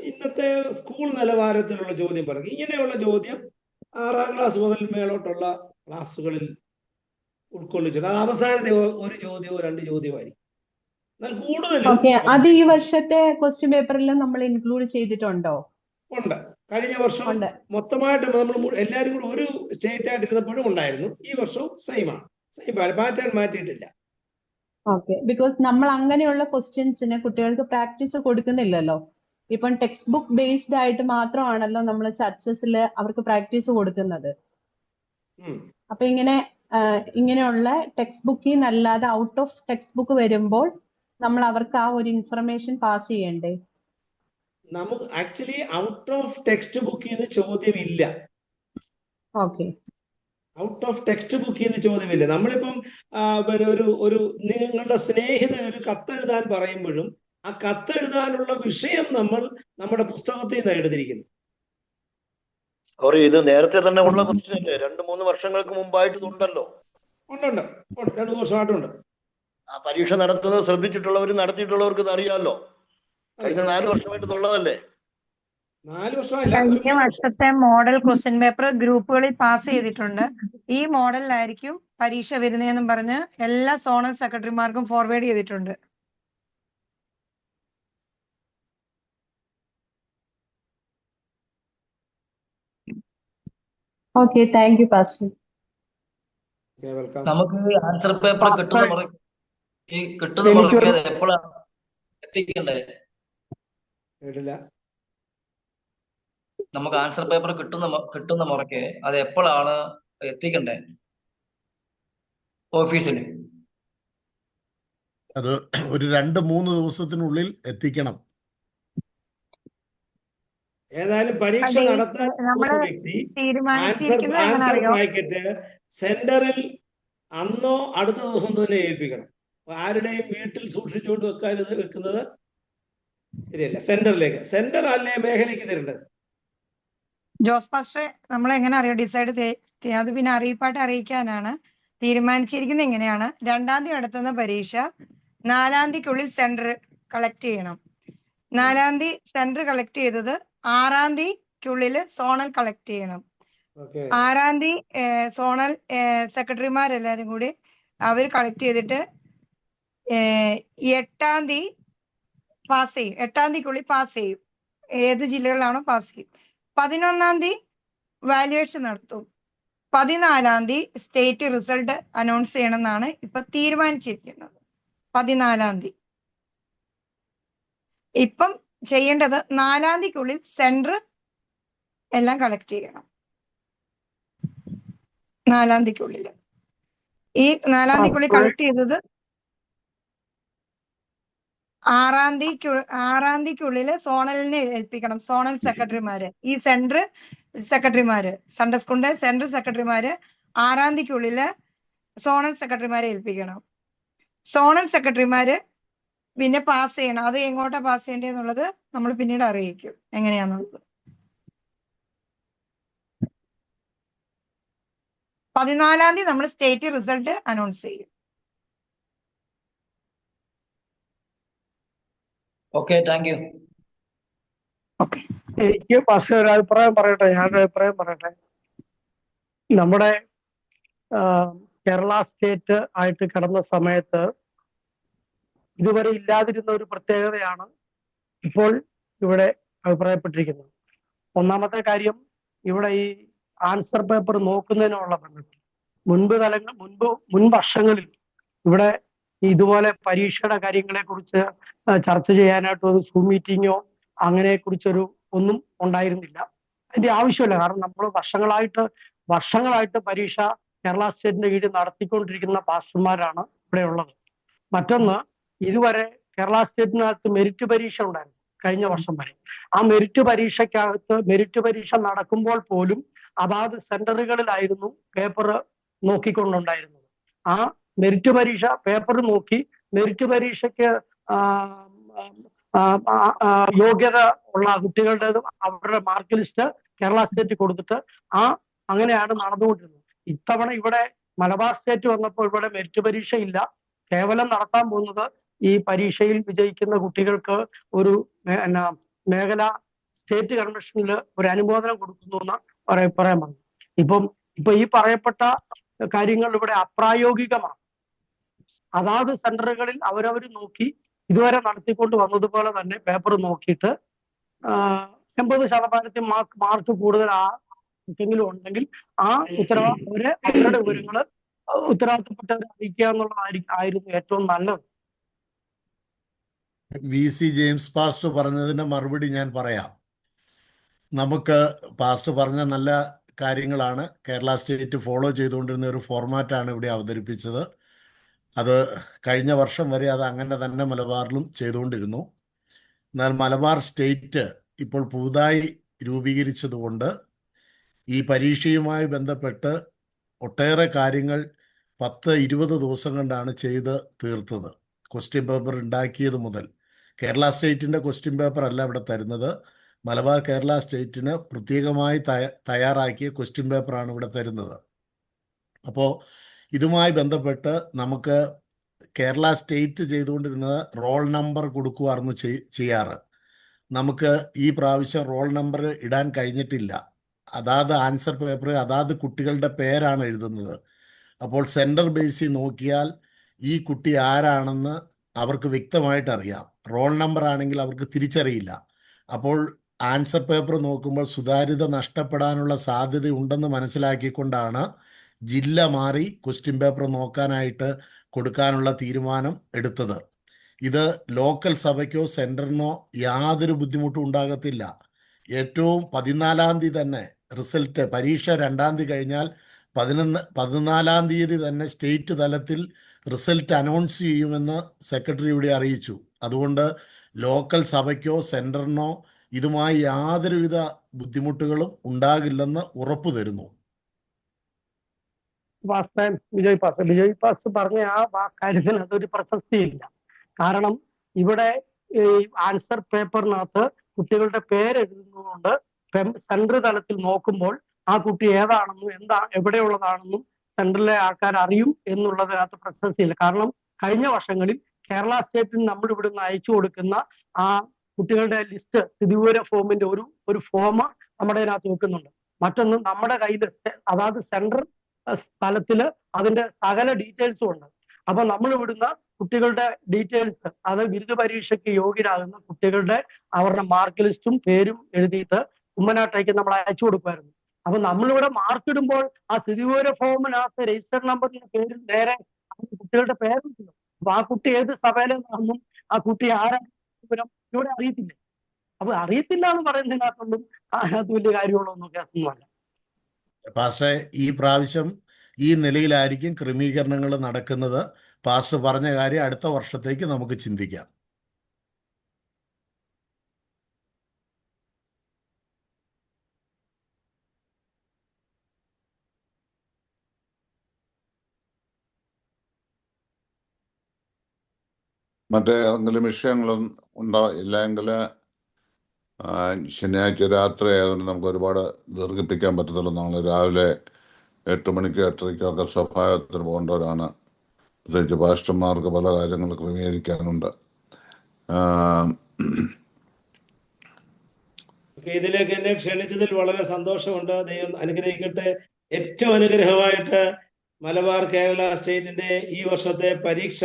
ഇന്നത്തെ സ്കൂൾ നിലവാരത്തിലുള്ള ചോദ്യം പറയും. ഇങ്ങനെയുള്ള ചോദ്യം 6ാം ക്ലാസ് മുതൽ മേലോട്ടുള്ള ക്ലാസ്സുകളിൽ ഉൾക്കൊള്ളിച്ചിട്ട് അത് അവസാനത്തെ ഒരു ചോദ്യമോ 2 ചോദ്യമായിരിക്കും. എന്നാൽ കൂടുതലും അത് ഈ വർഷത്തെ ക്വസ്റ്റ്യൻ പേപ്പറിൽ നമ്മൾ ഇൻക്ലൂഡ് ചെയ്തിട്ടുണ്ടോ? ഉണ്ട്. കഴിഞ്ഞ വർഷം മൊത്തമായിട്ട് നമ്മൾ എല്ലാവരും കൂടെ ഒരു സ്റ്റേറ്റ് ആയിട്ട് ഇരുന്നപ്പോഴും ഉണ്ടായിരുന്നു. ഈ വർഷവും സെയിം പാറ്റേൺ മാറ്റിയിട്ടില്ല. ഓക്കെ, ബിക്കോസ് നമ്മൾ അങ്ങനെയുള്ള ക്വസ്റ്റ്യൻസിന് കുട്ടികൾക്ക് പ്രാക്ടീസ് കൊടുക്കുന്നില്ലല്ലോ. ഇപ്പം ടെക്സ്റ്റ് ബുക്ക് ബേസ്ഡ് ആയിട്ട് മാത്രമാണല്ലോ നമ്മൾ ചർച്ചസിൽ അവർക്ക് പ്രാക്ടീസ് കൊടുക്കുന്നത്. അപ്പൊ ഇങ്ങനെയുള്ള ടെക്സ്റ്റ് ബുക്കിൽ നിന്നല്ലാതെ ഔട്ട് ഓഫ് ടെക്സ്റ്റ് ബുക്ക് വരുമ്പോൾ നമ്മൾ അവർക്ക് ആ ഒരു ഇൻഫർമേഷൻ പാസ് ചെയ്യണ്ടേ? നമുക്ക് ആക്ച്വലി ഔട്ട് ഓഫ് ടെക്സ്റ്റ് ബുക്കിൽ നിന്ന് ചോദ്യമില്ല. ഓക്കെ, ഔട്ട് ഓഫ് ടെക്സ്റ്റ് ബുക്കിൽ നിന്ന് ചോദ്യമില്ല. നമ്മളിപ്പം ഒരു നിങ്ങളുടെ സ്നേഹിതൻ ഒരു കത്തെഴുതാൻ പറയുമ്പോഴും ആ കത്തെഴുതാനുള്ള വിഷയം നമ്മൾ നമ്മുടെ പുസ്തകത്തിൽ നിന്ന് എഴുതിയിരിക്കുന്നു. ഇത് നേരത്തെ തന്നെ ഉള്ള ക്വസ്റ്റ്യൻ അല്ലേ? 2-3 വർഷങ്ങൾക്ക് മുമ്പായിട്ട് ഉണ്ടല്ലോ. ഉണ്ട് 2 വർഷമായിട്ടുണ്ട്. ആ പരീക്ഷ നടത്തുന്നത് ശ്രദ്ധിച്ചിട്ടുള്ളവർ നടത്തിയിട്ടുള്ളവർക്ക് ഇത് അറിയാമല്ലോ. കഴിഞ്ഞ 4 വർഷമായിട്ടുള്ളതല്ലേ? 4 വർഷമല്ല. കഴിഞ്ഞ വർഷത്തെ മോഡൽ ക്വസ്റ്റ്യൻ പേപ്പർ ഗ്രൂപ്പുകളിൽ പാസ് ചെയ്തിട്ടുണ്ട്. ഈ മോഡലിലായിരിക്കും പരീക്ഷ വരുന്നതെന്നും പറഞ്ഞ് എല്ലാ സോണൽ സെക്രട്ടറിമാർക്കും ഫോർവേഡ് ചെയ്തിട്ടുണ്ട്. Okay, thank you pastor. നമുക്ക് ആൻസർ പേപ്പർ കിട്ടുന്ന മുറയ്ക്ക് അത് എപ്പോഴാണ് എത്തിക്കണ്ടേ? നമുക്ക് ആൻസർ പേപ്പർ കിട്ടുന്ന മുറയ്ക്ക് അത് എപ്പോഴാണ് എത്തിക്കണ്ടേ ഓഫീസിൽ? അത് ഒരു 2-3 ദിവസത്തിനുള്ളിൽ എത്തിക്കണം. ഏതായാലും പരീക്ഷ നടത്താൻ വ്യക്തി ആൻസർ പാക്കറ്റ് സെന്ററിൽ അന്നോ അടുത്ത ദിവസം തന്നെ ഏൽപ്പിക്കണം. ആരുടെയും വീട്ടിൽ സൂക്ഷിച്ചുകൊണ്ട് വെക്കുന്നത് ശരിയല്ല. സെന്റർ അല്ലേ മേഖലയ്ക്ക് തരേണ്ടത്. ജോസ് പാസ്റ്ററെ, നമ്മൾ എങ്ങനെ അറിയാം ഡിസൈഡ് അത് പിന്നെ അറിയിപ്പായിട്ട് അറിയിക്കാനാണ് തീരുമാനിച്ചിരിക്കുന്നത്. എങ്ങനെയാണ് 2-ാം തീയതി നടത്തുന്ന പരീക്ഷ 4-ാം തീയതിക്കുള്ളിൽ സെന്റർ കളക്ട് ചെയ്യണം. 4-ാം തീയതി സെന്റർ കളക്ട് ചെയ്തത് 6-ാം തീയതിക്കുള്ളിൽ സോണൽ കളക്ട് ചെയ്യണം. 6-ാം തീയതി സോണൽ സെക്രട്ടറിമാരെല്ലാരും കൂടി അവർ കളക്ട് ചെയ്തിട്ട് 8-ാം തീയതി പാസ് ചെയ്യും. 8-ാം തീയതിക്കുള്ളിൽ പാസ് ചെയ്യും. ഏത് ജില്ലകളിലാണോ പാസ് ചെയ്യും. 11-ാം തീയതി വാല്യുവേഷൻ നടത്തും. 14-ാം തീയതി സ്റ്റേറ്റ് റിസൾട്ട് അനൗൺസ് ചെയ്യണമെന്നാണ് ഇപ്പൊ തീരുമാനിച്ചിരിക്കുന്നത്. 14-ാം തീയതി ഇപ്പം ചെയ്യേണ്ടത് 4-ാം തീയതിക്കുള്ളിൽ സെന്റർ എല്ലാം കളക്ട് ചെയ്യണം. 4-ാം തീയതിക്കുള്ളിൽ ഈ 4-ാം തീയതിക്കുള്ളിൽ കളക്ട് ചെയ്തത് 6-ാം തീയതിക്കുള്ളിൽ സോണലിനെ ഏൽപ്പിക്കണം. സോണൽ സെക്രട്ടറിമാര്, ഈ സെന്റർ സെക്രട്ടറിമാര്, സൺഡേ സ്കൂളിന്റെ സെന്റർ സെക്രട്ടറിമാര് 6-ാം തീയതിക്കുള്ളിൽ സോണൽ സെക്രട്ടറിമാരെ ഏൽപ്പിക്കണം. സോണൽ സെക്രട്ടറിമാര് പിന്നെ പാസ് ചെയ്യണം. അത് എങ്ങോട്ടാ പാസ് ചെയ്യേണ്ടതെന്നുള്ളത് നമ്മൾ പിന്നീട് അറിയിക്കും എങ്ങനെയാന്നുള്ളത്. 14-ാം തീയതി നമ്മൾ സ്റ്റേറ്റ് റിസൾട്ട് അനൗൺസ് ചെയ്യും. Okay, thank you. എനിക്ക് പക്ഷേ ഒരു അഭിപ്രായം പറയട്ടെ. ഞാനൊരു അഭിപ്രായം പറയട്ടെ. നമ്മുടെ കേരള സ്റ്റേറ്റ് ആയിട്ട് കിടന്ന സമയത്ത് ഇതുവരെ ഇല്ലാതിരുന്ന ഒരു പ്രത്യേകതയാണ് ഇപ്പോൾ ഇവിടെ അഭിപ്രായപ്പെട്ടിരിക്കുന്നത്. ഒന്നാമത്തെ കാര്യം, ഇവിടെ ഈ ആൻസർ പേപ്പർ നോക്കുന്നതിനുള്ള പെനൽറ്റി. മുൻ വർഷങ്ങളിൽ ഇവിടെ ഇതുപോലെ പരീക്ഷയുടെ കാര്യങ്ങളെ കുറിച്ച് ചർച്ച ചെയ്യാനായിട്ട് ഒരു സൂം മീറ്റിങ്ങോ അങ്ങനെ കുറിച്ചൊരു ഒന്നും ഉണ്ടായിരുന്നില്ല. അതിന്റെ ആവശ്യമില്ല. കാരണം നമ്മൾ വർഷങ്ങളായിട്ട് പരീക്ഷ കേരള സ്റ്റേറ്റിന്റെ കീഴിൽ നടത്തിക്കൊണ്ടിരിക്കുന്ന പാസ്റ്റർമാരാണ് ഇവിടെ ഉള്ളത്. മറ്റൊന്ന്, ഇതുവരെ കേരള സ്റ്റേറ്റിനകത്ത് മെറിറ്റ് പരീക്ഷ ഉണ്ടായിരുന്നു കഴിഞ്ഞ വർഷം വരെ. ആ മെറിറ്റ് പരീക്ഷ നടക്കുമ്പോൾ പോലും അതാത് സെന്ററുകളിലായിരുന്നു പേപ്പർ നോക്കിക്കൊണ്ടുണ്ടായിരുന്നത്. ആ മെറിറ്റ് പരീക്ഷ പേപ്പർ നോക്കി മെറിറ്റ് പരീക്ഷയ്ക്ക് യോഗ്യത ഉള്ള കുട്ടികളുടെ അവരുടെ മാർക്ക് ലിസ്റ്റ് കേരള സ്റ്റേറ്റ് കൊടുത്തിട്ട് അങ്ങനെയാണ് നടന്നുകൊണ്ടിരുന്നത്. ഇത്തവണ ഇവിടെ മലബാർ സ്റ്റേറ്റ് വന്നപ്പോൾ ഇവിടെ മെറിറ്റ് പരീക്ഷ ഇല്ല. കേവലം നടത്താൻ പോകുന്നത് ഈ പരീക്ഷയിൽ വിജയിക്കുന്ന കുട്ടികൾക്ക് ഒരു മേഖല സ്റ്റേറ്റ് കൺവെൻഷനിൽ ഒരു അനുമോദനം കൊടുക്കുന്നു എന്ന് പറയാൻ വന്നു. ഇപ്പൊ ഈ പറയപ്പെട്ട കാര്യങ്ങൾ ഇവിടെ അപ്രായോഗികമാണ്. അതാത് സെന്ററുകളിൽ അവരവർ നോക്കി ഇതുവരെ നടത്തിക്കൊണ്ട് വന്നതുപോലെ തന്നെ പേപ്പർ നോക്കിയിട്ട് 80% മാർക്ക് കൂടുതൽ ആർക്കെങ്കിലും ഉണ്ടെങ്കിൽ ആ അവരുടെ വിവരങ്ങൾ ഉത്തരവാദിത്തപ്പെട്ടവരെ അറിയിക്കുക എന്നുള്ളതായിരുന്നു ഏറ്റവും നല്ലത്. VC ജെയിംസ് പാസ്റ്റർ പറഞ്ഞതിന്റെ മറുപടി ഞാൻ പറയാം. നമുക്ക് പാസ്റ്റർ പറഞ്ഞ നല്ല കാര്യങ്ങളാണ്. കേരള സ്റ്റേറ്റ് ഫോളോ ചെയ്തുകൊണ്ടിരുന്ന ഒരു ഫോർമാറ്റാണ് ഇവിടെ അവതരിപ്പിച്ചത്. അത് കഴിഞ്ഞ വർഷം വരെ അത് അങ്ങനെ തന്നെ മലബാറിലും ചെയ്തുകൊണ്ടിരുന്നു. എന്നാൽ മലബാർ സ്റ്റേറ്റ് ഇപ്പോൾ പുതുതായി രൂപീകരിച്ചതുകൊണ്ട് ഈ പരീക്ഷയുമായി ബന്ധപ്പെട്ട് ഒട്ടേറെ കാര്യങ്ങൾ 10-20 ദിവസം കൊണ്ടാണ് ചെയ്ത് തീർത്തത്. ക്വസ്റ്റ്യൻ പേപ്പർ ഉണ്ടാക്കിയത് മുതൽ കേരള സ്റ്റേറ്റിൻ്റെ ക്വസ്റ്റ്യൻ പേപ്പർ അല്ല ഇവിടെ തരുന്നത്. മലബാർ കേരള സ്റ്റേറ്റിന് പ്രത്യേകമായി തയ്യാറാക്കിയ ക്വസ്റ്റ്യൻ പേപ്പറാണ് ഇവിടെ തരുന്നത്. അപ്പോൾ ഇതുമായി ബന്ധപ്പെട്ട് നമുക്ക് കേരള സ്റ്റേറ്റ് ചെയ്തുകൊണ്ടിരുന്നത് റോൾ നമ്പർ കൊടുക്കുമായിരുന്നു ചെയ്യാറ്. നമുക്ക് ഈ പ്രാവശ്യം റോൾ നമ്പർ ഇടാൻ കഴിഞ്ഞിട്ടില്ല. അതാത് ആൻസർ പേപ്പർ അതാത് കുട്ടികളുടെ പേരാണ് എഴുതുന്നത്. അപ്പോൾ സെൻറ്റർ ബേസിൽ നോക്കിയാൽ ഈ കുട്ടി ആരാണെന്ന് അവർക്ക് വ്യക്തമായിട്ട് അറിയാം. റോൾ നമ്പർ ആണെങ്കിൽ അവർക്ക് തിരിച്ചറിയില്ല. അപ്പോൾ ആൻസർ പേപ്പർ നോക്കുമ്പോൾ സുതാര്യത നഷ്ടപ്പെടാനുള്ള സാധ്യത ഉണ്ടെന്ന് മനസ്സിലാക്കിക്കൊണ്ടാണ് ജില്ല മാറി ക്വസ്റ്റ്യൻ പേപ്പർ നോക്കാനായിട്ട് കൊടുക്കാനുള്ള തീരുമാനം എടുത്തത്. ഇത് ലോക്കൽ സഭയ്ക്കോ സെൻറ്ററിനോ യാതൊരു ബുദ്ധിമുട്ടും ഉണ്ടാകത്തില്ല. ഏറ്റവും 14-ാം തീയതി തന്നെ റിസൾട്ട്, പരീക്ഷ 2-ാം തീയതി കഴിഞ്ഞാൽ 14-ാം തീയതി തന്നെ സ്റ്റേറ്റ് തലത്തിൽ റിസൾട്ട് അനൗൺസ് ചെയ്യുമെന്ന് സെക്രട്ടറി ഇവിടെ അറിയിച്ചു. അതുകൊണ്ട് ലോക്കൽ സഭയ്ക്കോ സെൻറ്ററിനോ ഇതുമായി യാതൊരുവിധ ബുദ്ധിമുട്ടുകളും ഉണ്ടാകില്ലെന്ന് ഉറപ്പു തരുന്നു. ബിജോയ് പാസ്റ്റർ പറഞ്ഞ ആ കാര്യത്തിന് അതൊരു പ്രസക്തിയില്ല. കാരണം ഇവിടെ ഈ ആൻസർ പേപ്പറിനകത്ത് കുട്ടികളുടെ പേരെഴുതുന്നതുകൊണ്ട് സെൻട്രൽ തലത്തിൽ നോക്കുമ്പോൾ ആ കുട്ടി ഏതാണെന്നും എവിടെയുള്ളതാണെന്നും സെൻട്രലിലെ ആൾക്കാർ അറിയും എന്നുള്ളതിനകത്ത് പ്രസക്തിയില്ല. കാരണം കഴിഞ്ഞ വർഷങ്ങളിൽ കേരള സ്റ്റേറ്റിന് നമ്മൾ ഇവിടുന്ന് അയച്ചു കൊടുക്കുന്ന ആ കുട്ടികളുടെ ലിസ്റ്റ് സ്ഥിതിവിവര ഫോമിന്റെ ഒരു ഫോം നമ്മുടെ അതിനകത്ത് വെക്കുന്നുണ്ട്. മറ്റൊന്ന്, നമ്മുടെ കയ്യിൽ അതായത് സെൻട്രൽ സ്ഥലത്തില് അതിന്റെ സകല ഡീറ്റെയിൽസും ഉണ്ട്. അപ്പൊ നമ്മൾ ഇവിടുന്ന് കുട്ടികളുടെ ഡീറ്റെയിൽസ്, അത് ബിരുദ പരീക്ഷയ്ക്ക് യോഗ്യരാകുന്ന കുട്ടികളുടെ അവരുടെ മാർക്ക് ലിസ്റ്റും പേരും എഴുതിയിട്ട് ഉമ്മനാട്ടേക്ക് നമ്മൾ അയച്ചു കൊടുക്കുമായിരുന്നു. അപ്പൊ നമ്മളിവിടെ മാർക്ക് ഇടുമ്പോൾ ആ സ്ഥിതിവിവര ഫോമിനകത്ത് രജിസ്റ്റർ നമ്പറിന്റെ പേരിൽ നേരെ കുട്ടികളുടെ പേരുണ്ടല്ലോ. അപ്പൊ ആ കുട്ടി ഏത് സഭയിലെന്നാണെന്നും ആ കുട്ടി ആരാണ് ഇവിടെ അറിയത്തില്ല. അപ്പൊ അറിയത്തില്ല എന്ന് പറയുന്നതിനകത്തൊന്നും അതിനകത്ത് വലിയ കാര്യമുള്ളതൊന്നും കേസൊന്നുമല്ല. പാസ്റ്റർ, ഈ പ്രാവശ്യം ഈ നിലയിലായിരിക്കും ക്രമീകരണങ്ങൾ നടക്കുന്നത്. പാസ്റ്റർ പറഞ്ഞ കാര്യം അടുത്ത വർഷത്തേക്ക് നമുക്ക് ചിന്തിക്കാം. മറ്റേതെങ്കിലും വിഷയങ്ങളും ഇല്ലെങ്കിൽ ശനിയാഴ്ച രാത്രി ആയതുകൊണ്ട് നമുക്ക് ഒരുപാട് ദീർഘിപ്പിക്കാൻ പറ്റത്തുള്ളൂ. നാളെ രാവിലെ 8 മണിക്ക് 8:30 ഒക്കെ സഭായോഗത്തിന് പോകേണ്ടവരാണ്. പ്രത്യേകിച്ച് പാസ്റ്റർമാർക്ക് പല കാര്യങ്ങൾ ക്രമീകരിക്കാനുണ്ട്. ഇതിലേക്ക് എന്നെ ക്ഷണിച്ചതിൽ വളരെ സന്തോഷമുണ്ട്. ദൈവം അനുഗ്രഹിക്കട്ടെ. ഏറ്റവും അനുഗ്രഹമായിട്ട് മലബാർ കേരള സ്റ്റേറ്റിന്റെ ഈ വർഷത്തെ പരീക്ഷ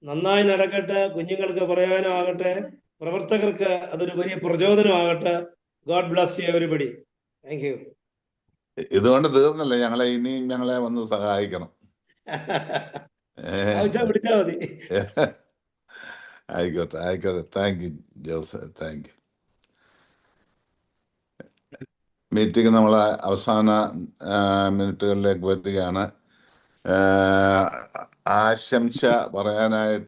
നന്നായി നടക്കട്ടെ. കുഞ്ഞുങ്ങൾക്ക് പ്രയോജനമാകട്ടെ. പ്രവർത്തകർക്ക് അതൊരു വലിയ പ്രചോദനമാകട്ടെ. God bless you everybody. Thank you. ഇതുകൊണ്ട് തീർന്നല്ലേ, ഞങ്ങളെ വന്ന് സഹായിക്കണം. വിളിച്ചാ മതി. ആയിക്കോട്ടെ. Thank you Jose, thank you. Meeting നമ്മൾ അവസാന മിനിറ്റുകളിലേക്ക് വരികയാണ്. ആശംസ പറയാനായിട്ട്